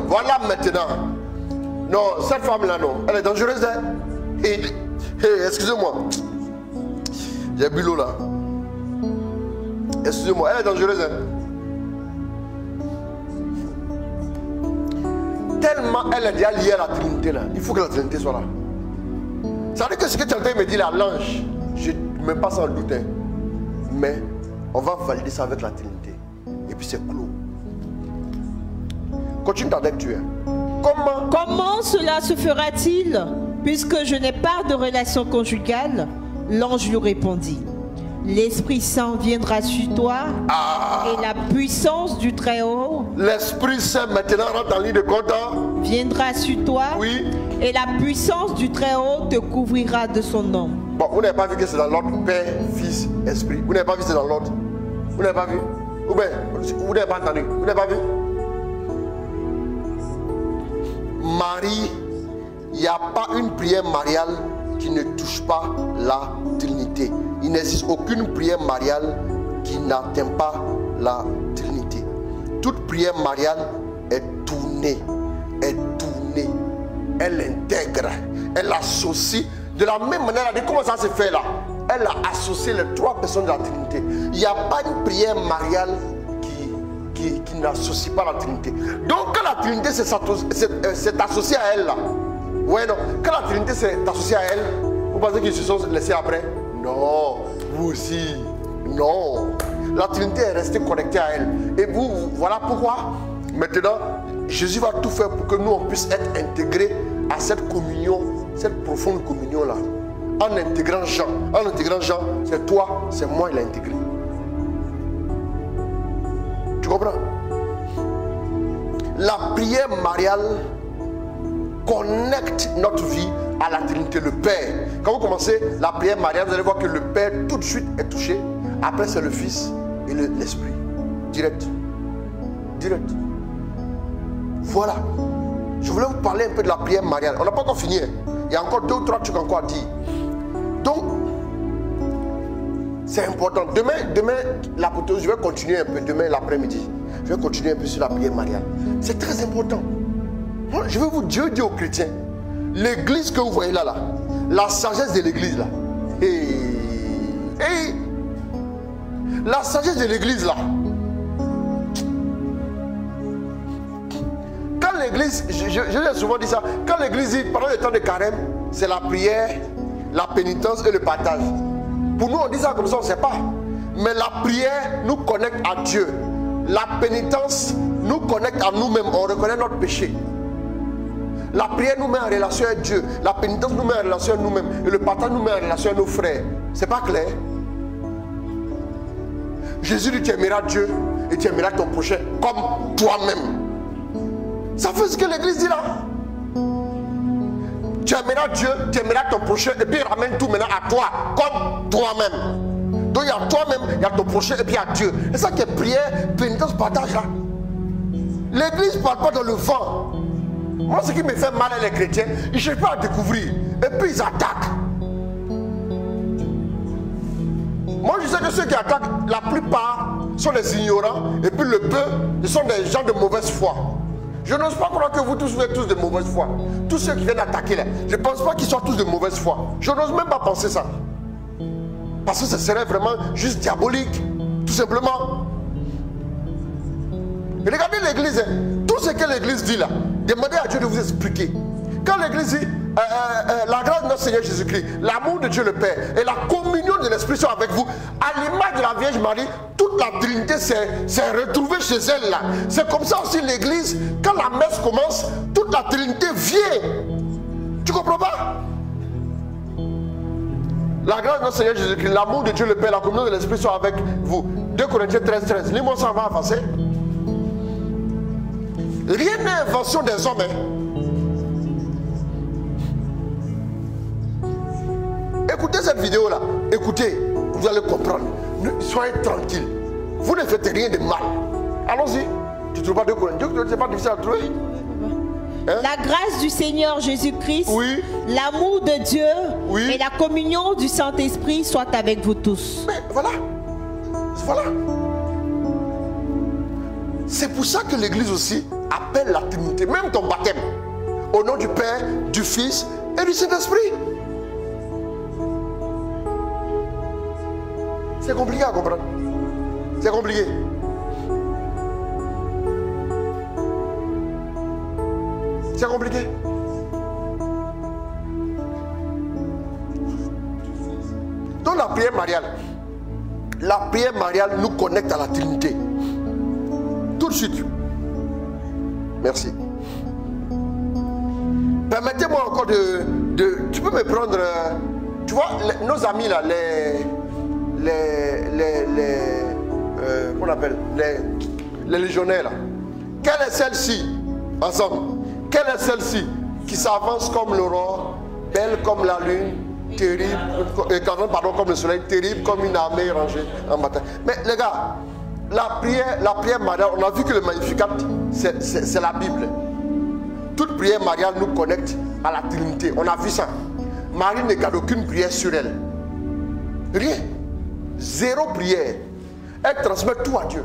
Voilà maintenant. Non, cette femme-là, non. Elle est dangereuse. Hein? Excusez-moi. J'ai bu l'eau là. Excusez-moi, elle est dangereuse. Hein? Tellement elle est déjà liée à la Trinité là. Il faut que la Trinité soit là. Ça veut dire que ce que tu es en train de me dire là, l'ange, je ne mets pas sans doute. Hein. Mais on va valider ça avec la Trinité. Et puis c'est clos. Continue ta lecture. Comment cela se fera-t-il puisque je n'ai pas de relation conjugale? L'ange lui répondit, l'Esprit Saint viendra sur toi et la puissance du Très-Haut. L'Esprit Saint maintenant rentre en ligne de compte. Viendra sur toi et la puissance du Très-Haut te couvrira de son nom. Bon, vous n'avez pas vu que c'est dans l'ordre Père, Fils, Esprit. Vous n'avez pas vu que c'est dans l'ordre. Vous n'avez pas vu. Ou bien, vous n'avez pas entendu. Vous n'avez pas vu. Marie, il n'y a pas une prière mariale qui ne touche pas la Trinité. Il n'existe aucune prière mariale qui n'atteint pas la Trinité. Toute prière mariale est tournée, elle intègre, elle associe. De la même manière, comment ça se fait là? Elle a associé les trois personnes de la Trinité. Il n'y a pas une prière mariale qui n'associe pas la Trinité. Donc quand la Trinité s'est associée à elle là, ouais non, quand la Trinité s'est associée à elle, vous pensez qu'ils se sont laissés après? Non, vous aussi, non. La Trinité est restée connectée à elle. Et vous, voilà pourquoi maintenant Jésus va tout faire pour que nous on puisse être intégrés à cette communion, cette profonde communion là. En intégrant Jean, c'est toi, c'est moi, il a intégré. Tu comprends? La prière mariale connecte notre vie à la Trinité, le Père. Quand vous commencez la prière mariale, vous allez voir que le Père tout de suite est touché. Après c'est le Fils et l'Esprit. Direct. Voilà. Je voulais vous parler un peu de la prière mariale. On n'a pas encore fini. Il y a encore 2 ou 3 trucs encore à dire. Donc, c'est important. Demain, l'apôtre, je vais continuer un peu. Demain, l'après-midi, je vais continuer un peu sur la prière mariale. C'est très important. Moi, je vais vous dire aux chrétiens, l'église que vous voyez là, la sagesse de l'église là. La sagesse de l'église là. Quand l'église, j'ai souvent dit ça, quand l'église dit pendant le temps de carême, c'est la prière, la pénitence et le partage. Pour nous, on dit ça comme ça, on ne sait pas. Mais la prière nous connecte à Dieu. La pénitence nous connecte à nous-mêmes. On reconnaît notre péché. La prière nous met en relation avec Dieu. La pénitence nous met en relation avec nous-mêmes. Et le partage nous met en relation avec nos frères. C'est pas clair? Jésus dit, tu aimeras Dieu et tu aimeras ton prochain comme toi-même. Ça fait ce que l'église dit là. Tu aimeras Dieu, tu aimeras ton prochain et puis ramène tout maintenant à toi, comme toi-même. Donc il y a toi-même, il y a ton prochain et puis il y a Dieu. C'est ça qui est prière, pénitence, partage là. L'église ne parle pas dans le vent. Moi ce qui me fait mal à les chrétiens, ils ne cherchent pas à découvrir et puis ils attaquent. Moi je sais que ceux qui attaquent, la plupart sont des ignorants et puis le peu, ce sont des gens de mauvaise foi. Je n'ose pas croire que vous tous êtes tous de mauvaise foi. Tous ceux qui viennent attaquer là, je ne pense pas qu'ils soient tous de mauvaise foi. Je n'ose même pas penser ça. Parce que ce serait vraiment juste diabolique. Tout simplement. Et regardez l'église. Tout ce que l'église dit là, demandez à Dieu de vous expliquer. Quand l'église dit la grâce de notre Seigneur Jésus-Christ, l'amour de Dieu le Père et la communion de l'Esprit sont avec vous, à l'image de la Vierge Marie, toute la Trinité s'est retrouvée chez elle là. C'est comme ça aussi l'église, quand la messe commence, toute la Trinité vient. Tu comprends pas? La grâce de notre Seigneur Jésus-Christ, l'amour de Dieu le Père, la communion de l'Esprit sont avec vous. 2 Corinthiens 13. Lis-moi ça, on va avancer. Rien n'est invention des hommes. Écoutez cette vidéo là, écoutez, vous allez comprendre. Soyez tranquille. Vous ne faites rien de mal. Allons-y. Tu ne trouves pas 2 Corinthiens? C'est pas difficile à trouver. Hein? La grâce du Seigneur Jésus-Christ, oui, l'amour de Dieu, oui, et la communion du Saint-Esprit soient avec vous tous. Mais voilà. Voilà. C'est pour ça que l'église aussi appelle la Trinité, même ton baptême, au nom du Père, du Fils et du Saint-Esprit. C'est compliqué à comprendre. C'est compliqué. C'est compliqué. Donc la prière mariale nous connecte à la Trinité. Tout de suite. Merci. Permettez-moi encore de... Tu peux me prendre... Tu vois, nos amis là, qu'on appelle les légionnaires là. Quelle est celle-ci? Ensemble. Quelle est celle-ci qui s'avance comme l'aurore, belle comme la lune, terrible, comme le soleil, terrible comme une armée rangée en bataille? Mais les gars, la prière mariale, on a vu que le Magnificat, c'est la Bible. Toute prière mariale nous connecte à la Trinité. On a vu ça. Marie ne garde aucune prière sur elle. Rien. Zéro prière. Elle transmet tout à Dieu.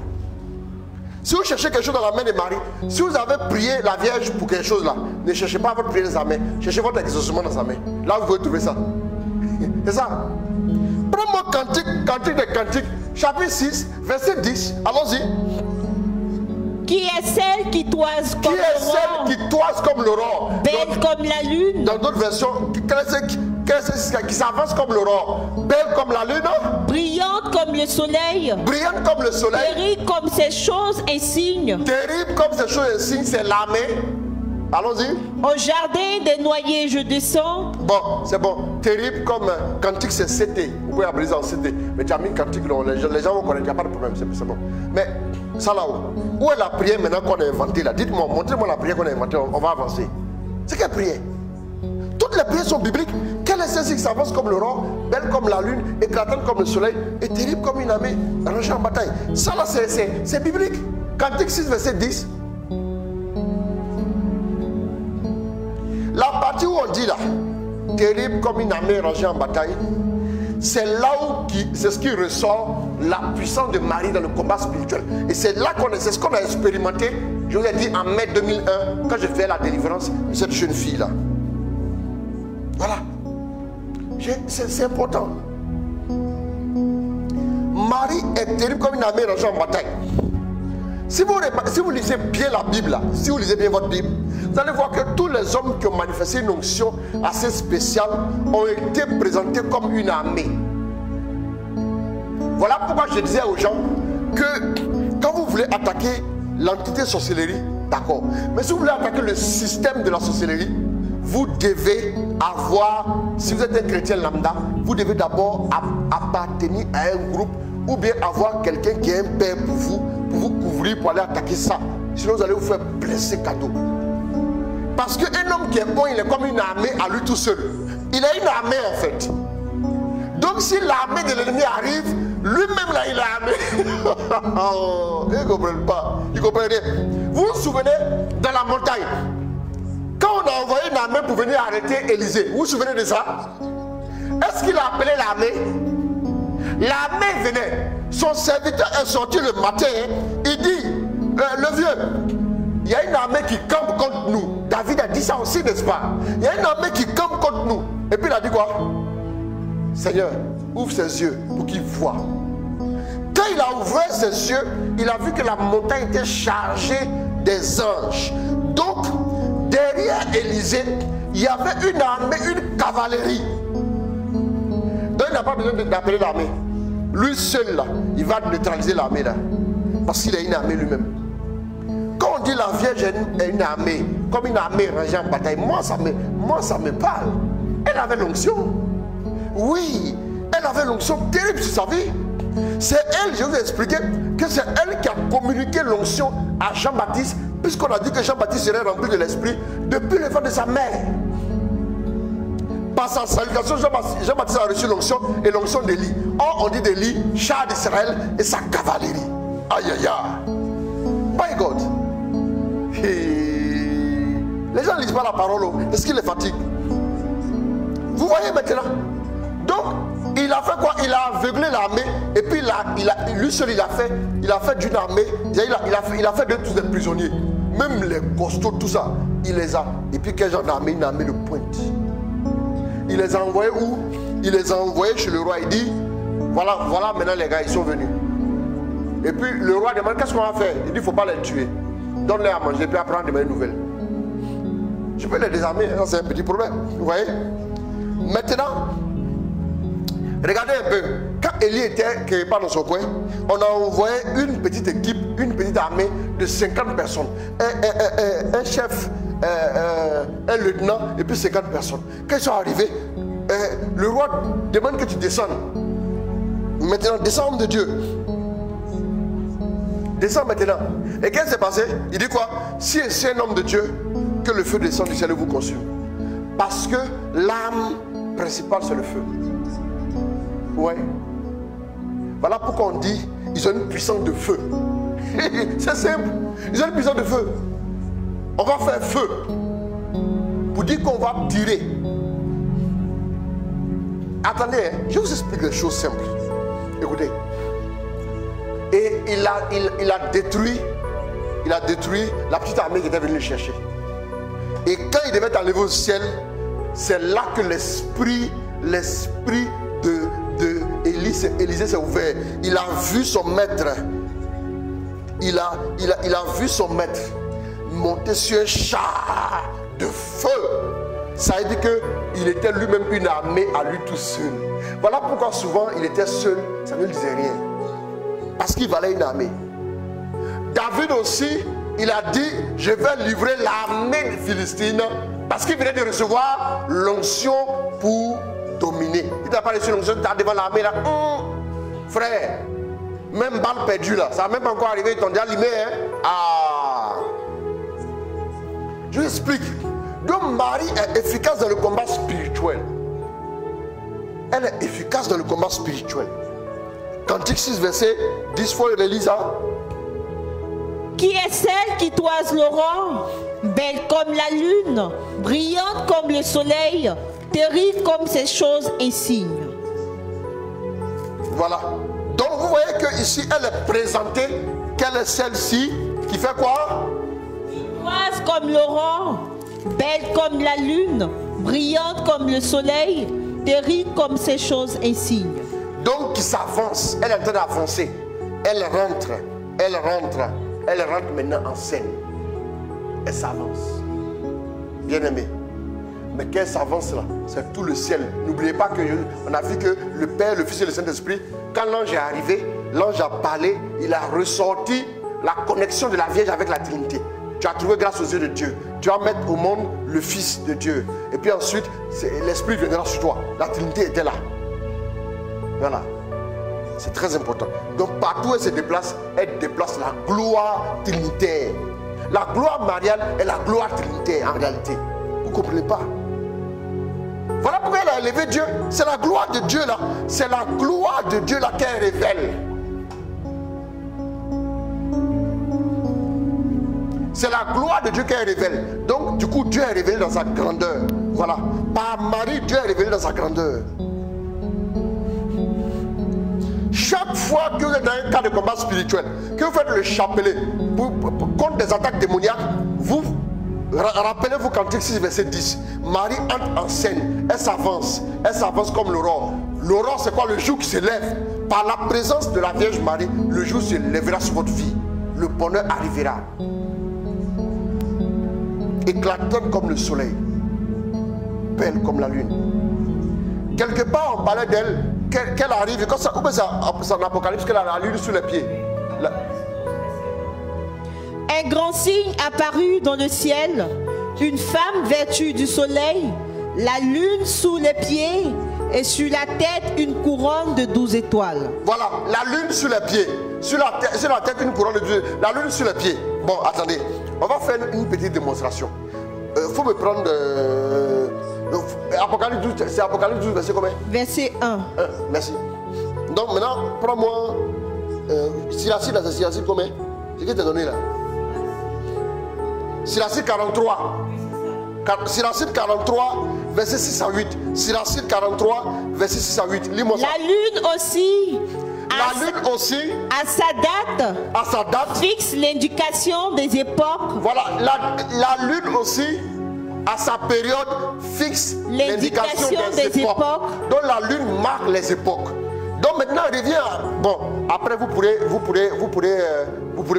Si vous cherchez quelque chose dans la main de Marie, si vous avez prié la Vierge pour quelque chose là, ne cherchez pas votre prière dans sa main, cherchez votre exaucement dans sa main. Là vous pouvez trouver ça. C'est ça. Prends-moi Cantique des Cantiques, chapitre 6, verset 10. Allons-y. Qui est celle qui toise comme Qui est celle qui toise comme l'aurore? belle comme la lune, Dans d'autres versions, qui s'avance comme l'aurore, belle comme la lune, brillante comme le soleil, brillante comme le soleil, terrible comme ces choses et signes. terrible comme ces choses et signes, c'est l'armée. Allons-y. Au jardin des noyers je descends. Bon, c'est bon. Terrible comme Cantique, c'est CT. Vous pouvez appeler ça en CT. Mais tu as mis Cantique, les gens vont connaître, il n'y a pas de problème, c'est bon. Mais ça là-haut, où est la prière maintenant qu'on a inventée là? Dites-moi, montrez-moi la prière qu'on a inventée, on va avancer. C'est quelle prière? Toutes les prières sont bibliques. Quelle est celle-ci qui s'avance comme l'aurore, belle comme la lune, éclatante comme le soleil, et terrible comme une armée rangée en bataille? Ça là, c'est biblique. Cantique 6, verset 10. La partie où on dit là, terrible comme une armée rangée en bataille, c'est là où c'est ce qui ressort la puissance de Marie dans le combat spirituel. Et c'est là c'est ce qu'on a expérimenté, je vous ai dit en mai 2001, quand je fais la délivrance de cette jeune fille là. Voilà. C'est important. Marie est terrible comme une armée rangée en bataille. Si vous lisez bien la Bible, là, si vous lisez bien votre Bible, vous allez voir que tous les hommes qui ont manifesté une onction assez spéciale ont été présentés comme une armée. Voilà pourquoi je disais aux gens que quand vous voulez attaquer l'entité sorcellerie, d'accord. Mais si vous voulez attaquer le système de la sorcellerie, vous devez avoir, si vous êtes un chrétien lambda, vous devez d'abord appartenir à un groupe ou bien avoir quelqu'un qui est un père pour vous couvrir pour aller attaquer ça. Sinon vous allez vous faire blesser cadeau. Parce qu'un homme qui est bon, il est comme une armée à lui tout seul. Il a une armée en fait. Donc si l'armée de l'ennemi arrive, lui-même là il est armé. Oh, ils ne comprennent pas. Ils ne comprennent rien. Vous vous souvenez dans la montagne, quand on a envoyé une armée pour venir arrêter Élisée, vous vous souvenez de ça? Est-ce qu'il a appelé l'armée? L'armée venait. Son serviteur est sorti le matin. Il dit, le vieux, il y a une armée qui campe contre nous. David a dit ça aussi, n'est-ce pas? Il y a une armée qui campe contre nous. Et puis il a dit quoi? Seigneur, ouvre ses yeux pour qu'il voie. Quand il a ouvert ses yeux, il a vu que la montagne était chargée des anges. Donc, derrière Élisée, il y avait une armée, une cavalerie. Donc il n'a pas besoin d'appeler l'armée. Lui seul là, il va neutraliser l'armée là. Parce qu'il a une armée lui-même. Quand on dit la Vierge est une armée, comme une armée rangée en bataille, moi ça me parle. Elle avait l'onction. Oui, elle avait l'onction terrible sur sa vie. C'est elle, je vous ai expliqué, que c'est elle qui a communiqué l'onction à Jean-Baptiste, puisqu'on a dit que Jean-Baptiste serait rempli de l'esprit depuis le ventre de sa mère. Par sa salutation, Jean-Baptiste a reçu l'onction et l'onction d'Élie. Or, on dit d'Élie, char d'Israël et sa cavalerie. Aïe aïe aïe. My God. Les gens ne lisent pas la parole. Est-ce qu'il les fatigue? Vous voyez maintenant? Donc, il a fait quoi? Il a aveuglé l'armée. Et puis, lui seul, il a fait d'une armée. Il a fait de tous les prisonniers. Même les costauds, tout ça. Il les a. Et puis, quel genre d'armée? Une armée de pointe. Il les a envoyés où? Il les a envoyés chez le roi. Il dit, voilà maintenant les gars, ils sont venus. Et puis le roi demande, qu'est-ce qu'on va faire? Il dit, il ne faut pas les tuer. Donne-les à manger, puis apprendre de mes nouvelles. Je peux les désarmer, c'est un petit problème. Vous voyez? Maintenant, regardez un peu. Quand Élie était quelque part dans son coin, on a envoyé une petite équipe, une petite armée de 50 personnes. Un chef, un lieutenant et puis 50 personnes. Quand ils sont arrivés, le roi demande que tu descendes. Maintenant, descends, homme de Dieu. Descends maintenant. Et qu'est-ce qui s'est passé? Il dit quoi? Si c'est un homme de Dieu, que le feu descende du ciel et vous consume. Parce que l'arme principale, c'est le feu. Ouais. Voilà pourquoi on dit ils ont une puissance de feu. C'est simple. Ils ont une puissance de feu. On va faire feu pour dire qu'on va tirer. Attendez, hein, je vous explique des choses simples. Écoutez. Et il a détruit la petite armée qui était venue le chercher. Et quand il devait aller au ciel, c'est là que l'esprit d'Élisée s'est ouvert. Il a vu son maître. Il a vu son maître monter sur un char de feu. Ça veut dire qu'il était lui-même une armée à lui tout seul. Voilà pourquoi souvent il était seul, ça ne lui disait rien. Parce qu'il valait une armée. David aussi, il a dit, je vais livrer l'armée philistine parce qu'il venait de recevoir l'onction pour dominer. Il n'a pas reçu l'onction, tu as devant l'armée là. Frère, même balle perdue là, ça n'a même pas encore arrivé, ils t'ont déjà limé. Hein? Ah. Je vous explique. Donc Marie est efficace dans le combat spirituel. Elle est efficace dans le combat spirituel. Cantique 6, verset 10 fois, Elisa. Qui est celle qui toise l'aurore, belle comme la lune, brillante comme le soleil, terrible comme ces choses insignes. Voilà. Donc vous voyez que ici elle est présentée. Quelle est celle-ci qui fait quoi? Qui toise comme l'aurore, belle comme la lune, brillante comme le soleil, terrible comme ces choses insignes. Donc qui s'avance, elle est en train d'avancer. Elle rentre maintenant en scène. Elle s'avance. Bien aimé. Mais qu'elle s'avance là, c'est tout le ciel. N'oubliez pas qu'on a vu que le Père, le Fils et le Saint-Esprit, quand l'ange est arrivé, l'ange a parlé, il a ressorti la connexion de la Vierge avec la Trinité. Tu as trouvé grâce aux yeux de Dieu. Tu vas mettre au monde le Fils de Dieu. Et puis ensuite, l'Esprit viendra sur toi. La Trinité était là. Voilà. C'est très important. Donc partout où elle se déplace, elle déplace la gloire trinitaire. La gloire mariale est la gloire trinitaire en réalité. Vous ne comprenez pas? Voilà pourquoi elle a élevé Dieu. C'est la gloire de Dieu là. C'est la gloire de Dieu là qu'elle révèle. C'est la gloire de Dieu qu'elle révèle. Donc du coup Dieu est révélé dans sa grandeur. Voilà. Par Marie, Dieu est révélé dans sa grandeur. Chaque fois que vous êtes dans un cas de combat spirituel, que vous faites le chapelet contre des attaques démoniaques, vous rappelez-vous Cantique 6 verset 10. Marie entre en scène, elle s'avance comme l'aurore. L'aurore c'est quoi? Le jour qui se lève. Par la présence de la Vierge Marie, le jour se lèvera sur votre vie. Le bonheur arrivera. Éclatante comme le soleil, belle comme la lune. Quelque part on parlait d'elle, qu'elle arrive, quand ça, c'est en Apocalypse qu'elle a la lune sur les pieds. Un grand signe apparut dans le ciel, une femme vêtue du soleil, la lune sous les pieds et sur la tête une couronne de 12 étoiles. Voilà, la lune sur les pieds, sur la tête une couronne de 12 étoiles, la lune sur les pieds. Bon, attendez, on va faire une petite démonstration. Faut me prendre... Apocalypse 12, c'est Apocalypse 12, verset combien? Verset 1. Merci. Donc maintenant, prends-moi Siracide, c'est Siracide combien? C'est qui t'a donné là? Siracide 43. Siracide 43, verset 6 à 8. Siracide 43, verset 6 à 8. Lis-moi ça. La lune aussi, à sa date, fixe l'indication des époques. Voilà, la lune aussi, à sa période, fixe l'indication des époques. Donc la lune marque les époques. Donc maintenant, revient à... Bon, après vous pourrez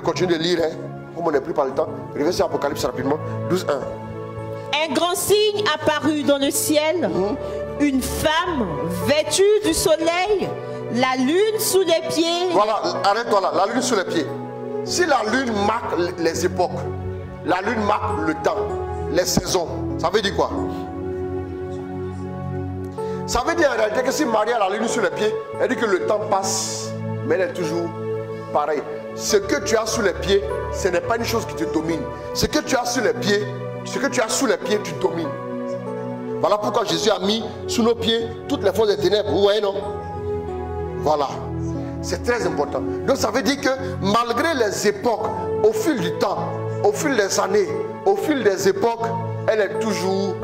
continuer de lire, hein, comme on n'est plus par le temps. Revenez sur Apocalypse rapidement, 12, 1. Un grand signe apparut dans le ciel, une femme vêtue du soleil, la lune sous les pieds. Voilà, arrête-toi là, la lune sous les pieds. Si la lune marque les époques, la lune marque le temps, les saisons, ça veut dire quoi? Ça veut dire en réalité que si Marie a la lune sur les pieds, elle dit que le temps passe, mais elle est toujours pareille. Ce que tu as sous les pieds, ce n'est pas une chose qui te domine. Ce que tu as sous les pieds, tu domines. Voilà pourquoi Jésus a mis sous nos pieds toutes les forces des ténèbres. Vous voyez, non? Voilà. C'est très important. Donc ça veut dire que malgré les époques, au fil du temps, au fil des années, au fil des époques, elle a toujours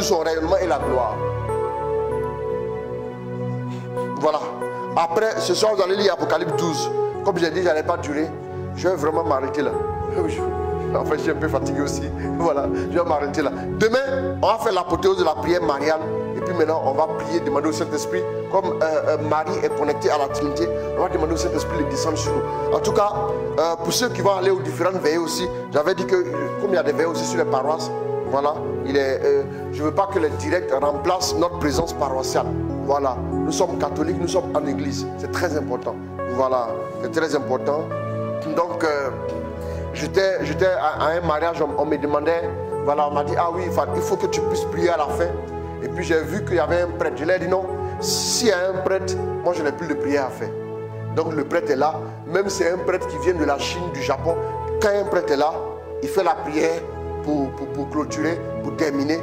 son rayonnement et la gloire. Voilà. Après, ce soir, vous allez lire Apocalypse 12. Comme j'ai dit, je n'allais pas durer. Je vais vraiment m'arrêter là. En fait, je suis un peu fatigué aussi. Voilà, je vais m'arrêter là. Demain, on va faire l'apothéose de la prière mariale. Et puis maintenant, on va prier, demander au Saint-Esprit. Comme Marie est connectée à la Trinité, on va demander au Saint-Esprit de descendre sur nous. En tout cas, pour ceux qui vont aller aux différentes veillées aussi, j'avais dit que comme il y a des veillées aussi sur les paroisses, voilà, je ne veux pas que les directs remplacent notre présence paroissiale. Voilà, nous sommes catholiques, nous sommes en église. C'est très important. Voilà, c'est très important. Donc, j'étais à un mariage, on me demandait, voilà, on m'a dit, ah oui, il faut que tu puisses prier à la fin. Et puis j'ai vu qu'il y avait un prêtre. Je lui ai dit non, s'il y a un prêtre, moi je n'ai plus de prière à faire. Donc le prêtre est là, même si c'est un prêtre qui vient de la Chine, du Japon, quand un prêtre est là, il fait la prière pour clôturer, pour terminer.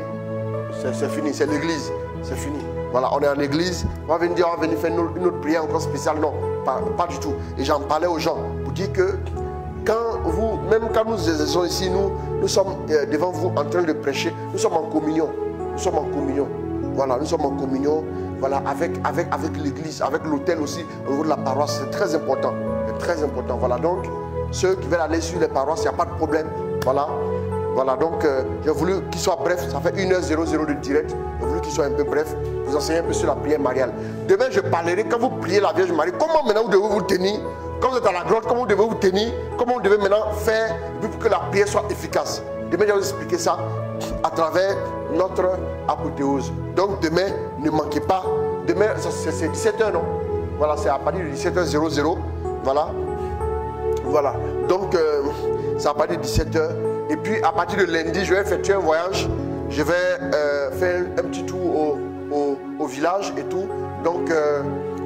C'est fini, c'est l'église, c'est fini. Voilà, on est en église, on va venir faire une autre prière encore spéciale. Non, pas du tout. Et j'en parlais aux gens pour dire que même quand nous exerçons ici, nous sommes devant vous en train de prêcher, nous sommes en communion. Nous sommes en communion. Voilà, nous sommes en communion. Voilà, avec l'église, avec l'autel aussi, au niveau de la paroisse. C'est très important. C'est très important. Voilà, donc, ceux qui veulent aller sur les paroisses, il n'y a pas de problème. Voilà. Voilà, donc, j'ai voulu qu'il soit bref. Ça fait 1h00 de direct. J'ai voulu qu'il soit un peu bref. Vous enseigner un peu sur la prière mariale. Demain, je parlerai, quand vous priez la Vierge Marie, comment maintenant vous devez vous tenir. Quand vous êtes à la grotte, comment vous devez vous tenir. Comment vous devez maintenant faire pour que la prière soit efficace. Demain, je vais vous expliquer ça à travers notre apothéose. Donc demain, ne manquez pas. Demain, c'est 17h, non? Voilà, c'est à partir de 17h00. Voilà. Voilà. Donc, c'est à partir de 17h. Et puis, à partir de lundi, je vais effectuer un voyage. Je vais faire un petit tour au village et tout. Donc,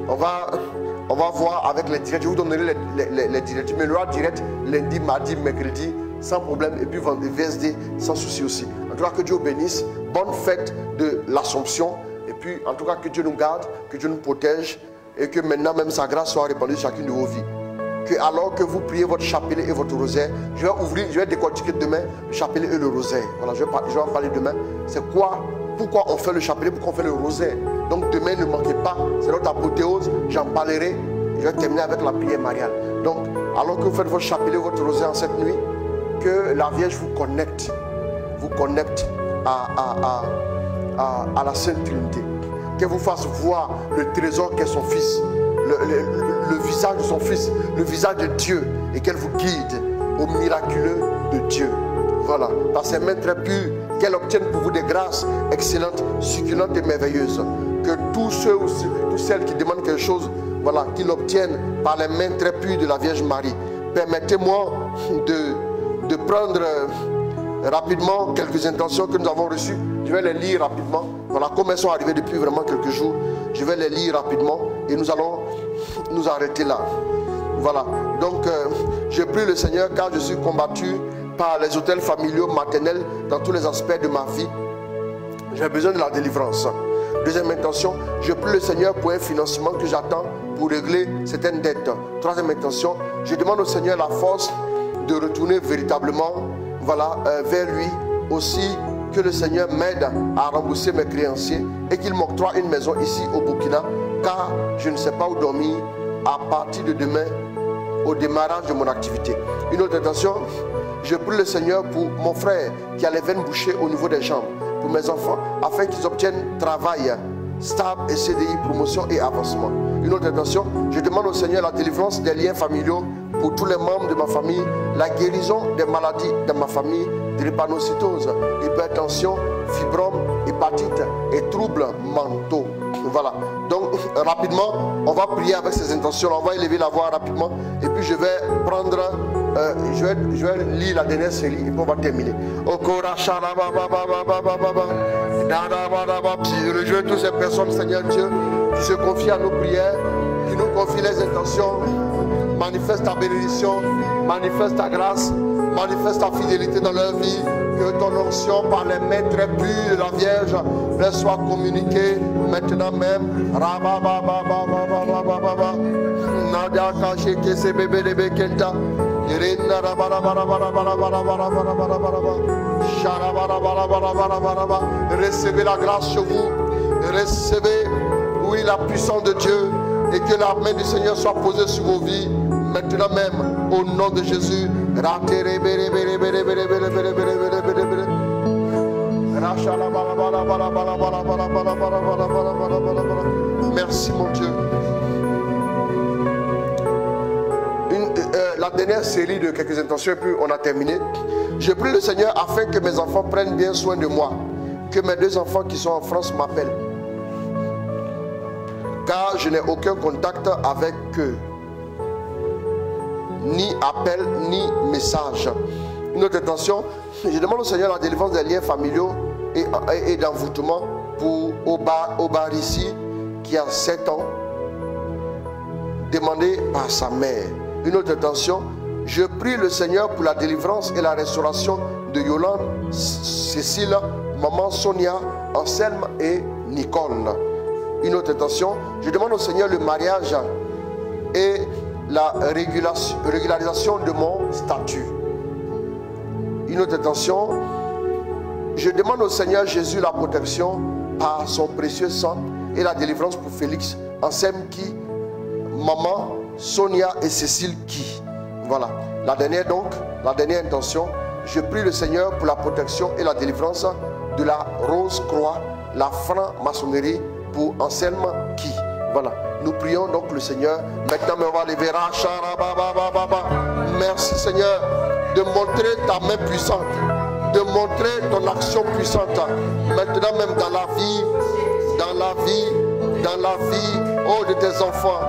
on va voir avec les directs. Je vous donnerai les directs. Mais il y aura direct lundi, mardi, mercredi, sans problème. Et puis, VSD, sans souci aussi. En tout cas, que Dieu bénisse. Bonne fête de l'Assomption. Et puis, en tout cas, que Dieu nous garde, que Dieu nous protège. Et que maintenant, même sa grâce soit répandue sur chacune de vos vies. Que alors que vous priez votre chapelet et votre rosaire, je vais décortiquer demain le chapelet et le rosaire. Voilà, je vais en parler demain. C'est pourquoi on fait le chapelet, pourquoi on fait le rosaire. Donc demain, ne manquez pas, c'est notre apothéose, j'en parlerai. Je vais terminer avec la prière mariale. Donc, alors que vous faites votre chapelet, votre rosaire en cette nuit, que la Vierge vous connecte à la Sainte Trinité. Qu'elle vous fasse voir le trésor qu'est son Fils. Le visage de son Fils, le visage de Dieu, et qu'elle vous guide au miraculeux de Dieu. Voilà, par ses mains très pures, qu'elle obtienne pour vous des grâces excellentes, succulentes et merveilleuses. Que tous ceux ou toutes celles qui demandent quelque chose, voilà, qu'ils l'obtiennent par les mains très pures de la Vierge Marie. Permettez-moi de prendre rapidement quelques intentions que nous avons reçues. Je vais les lire rapidement. Voilà, comme elles sont arrivées depuis vraiment quelques jours, je vais les lire rapidement et nous allons nous arrêter là. Voilà, donc je prie le Seigneur car je suis combattu par les autels familiaux, maternels dans tous les aspects de ma vie. J'ai besoin de la délivrance. Deuxième intention, je prie le Seigneur pour un financement que j'attends pour régler certaines dettes. Troisième intention, je demande au Seigneur la force de retourner véritablement, voilà, vers lui. Aussi que le Seigneur m'aide à rembourser mes créanciers et qu'il m'octroie une maison ici au Burkina, car je ne sais pas où dormir à partir de demain au démarrage de mon activité. Une autre intention, je prie le Seigneur pour mon frère qui a les veines bouchées au niveau des jambes, pour mes enfants, afin qu'ils obtiennent travail stable et CDI, promotion et avancement. Une autre intention, je demande au Seigneur la délivrance des liens familiaux pour tous les membres de ma famille, la guérison des maladies de ma famille, de l'épanocytose, hypertension, fibrome, hépatite et troubles mentaux. Voilà. Donc, rapidement, on va prier avec ces intentions. On va élever la voix rapidement. Et puis, je vais prendre, je vais lire la dernière série et puis on va terminer. Je rejoins toutes ces personnes, Seigneur Dieu, qui se confient à nos prières, qui nous confient les intentions. Manifeste ta bénédiction, manifeste ta grâce, manifeste ta fidélité dans leur vie. Que ton onction par les mains très pures de la Vierge leur soit communiquée maintenant même. Recevez la grâce sur vous. Recevez, oui, la puissance de Dieu. et que la main du Seigneur soit posée sur vos vies maintenant même au nom de Jésus. Merci mon Dieu. La dernière série de quelques intentions et puis on a terminé. Je prie le Seigneur afin que mes enfants prennent bien soin de moi, que mes 2 enfants qui sont en France m'appellent, car je n'ai aucun contact avec eux, ni appel ni message. Une autre intention, je demande au Seigneur la délivrance des liens familiaux et d'envoûtement pour Obar ici qui a 7 ans, demandé par sa mère. Une autre intention, je prie le Seigneur pour la délivrance et la restauration de Yolande, Cécile, maman Sonia, Anselme et Nicole. Une autre intention, je demande au Seigneur le mariage et la régularisation de mon statut. Une autre intention, je demande au Seigneur Jésus la protection par son précieux sang et la délivrance pour Félix, Anselme qui, maman Sonia et Cécile qui. Voilà. La dernière intention, je prie le Seigneur pour la protection et la délivrance de la Rose Croix, la franc-maçonnerie pour Anselme qui. Voilà. Nous prions donc le Seigneur. Maintenant, on va lever. Merci Seigneur de montrer ta main puissante, de montrer ton action puissante. Maintenant même dans la vie, oh, de tes enfants.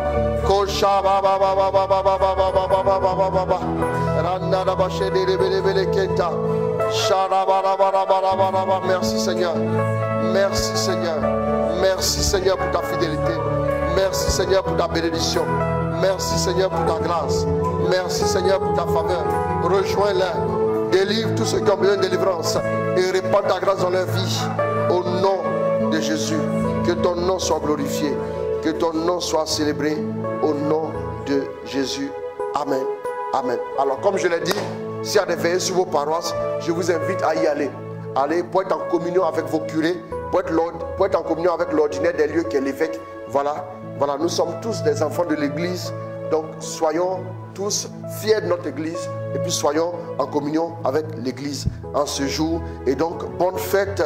Merci Seigneur. Merci Seigneur. Merci Seigneur pour ta fidélité. Merci Seigneur pour ta bénédiction. Merci Seigneur pour ta grâce. Merci Seigneur pour ta faveur. Rejoins-les. Délivre tous ceux qui ont besoin de délivrance et répands ta grâce dans leur vie. Au nom de Jésus. Que ton nom soit glorifié. Que ton nom soit célébré. Au nom de Jésus. Amen. Amen. Alors comme je l'ai dit, s'il y a des veillées sur vos paroisses, je vous invite à y aller. Allez pour être en communion avec vos curés, pour être en communion avec l'ordinaire des lieux qui est l'évêque. Voilà, nous sommes tous des enfants de l'église. Donc soyons tous fiers de notre église et puis soyons en communion avec l'église en ce jour. Et donc bonne fête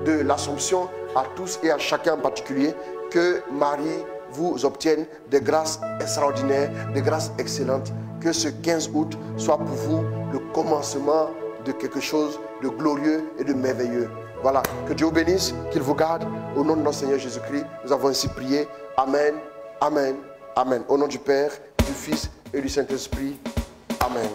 de l'Assomption à tous et à chacun en particulier. Que Marie vous obtienne des grâces extraordinaires, des grâces excellentes. Que ce 15 août soit pour vous le commencement de quelque chose de glorieux et de merveilleux. Voilà, que Dieu vous bénisse, qu'il vous garde. Au nom de notre Seigneur Jésus-Christ, nous avons ainsi prié. Amen, amen, amen. Au nom du Père, du Fils et du Saint-Esprit. Amen.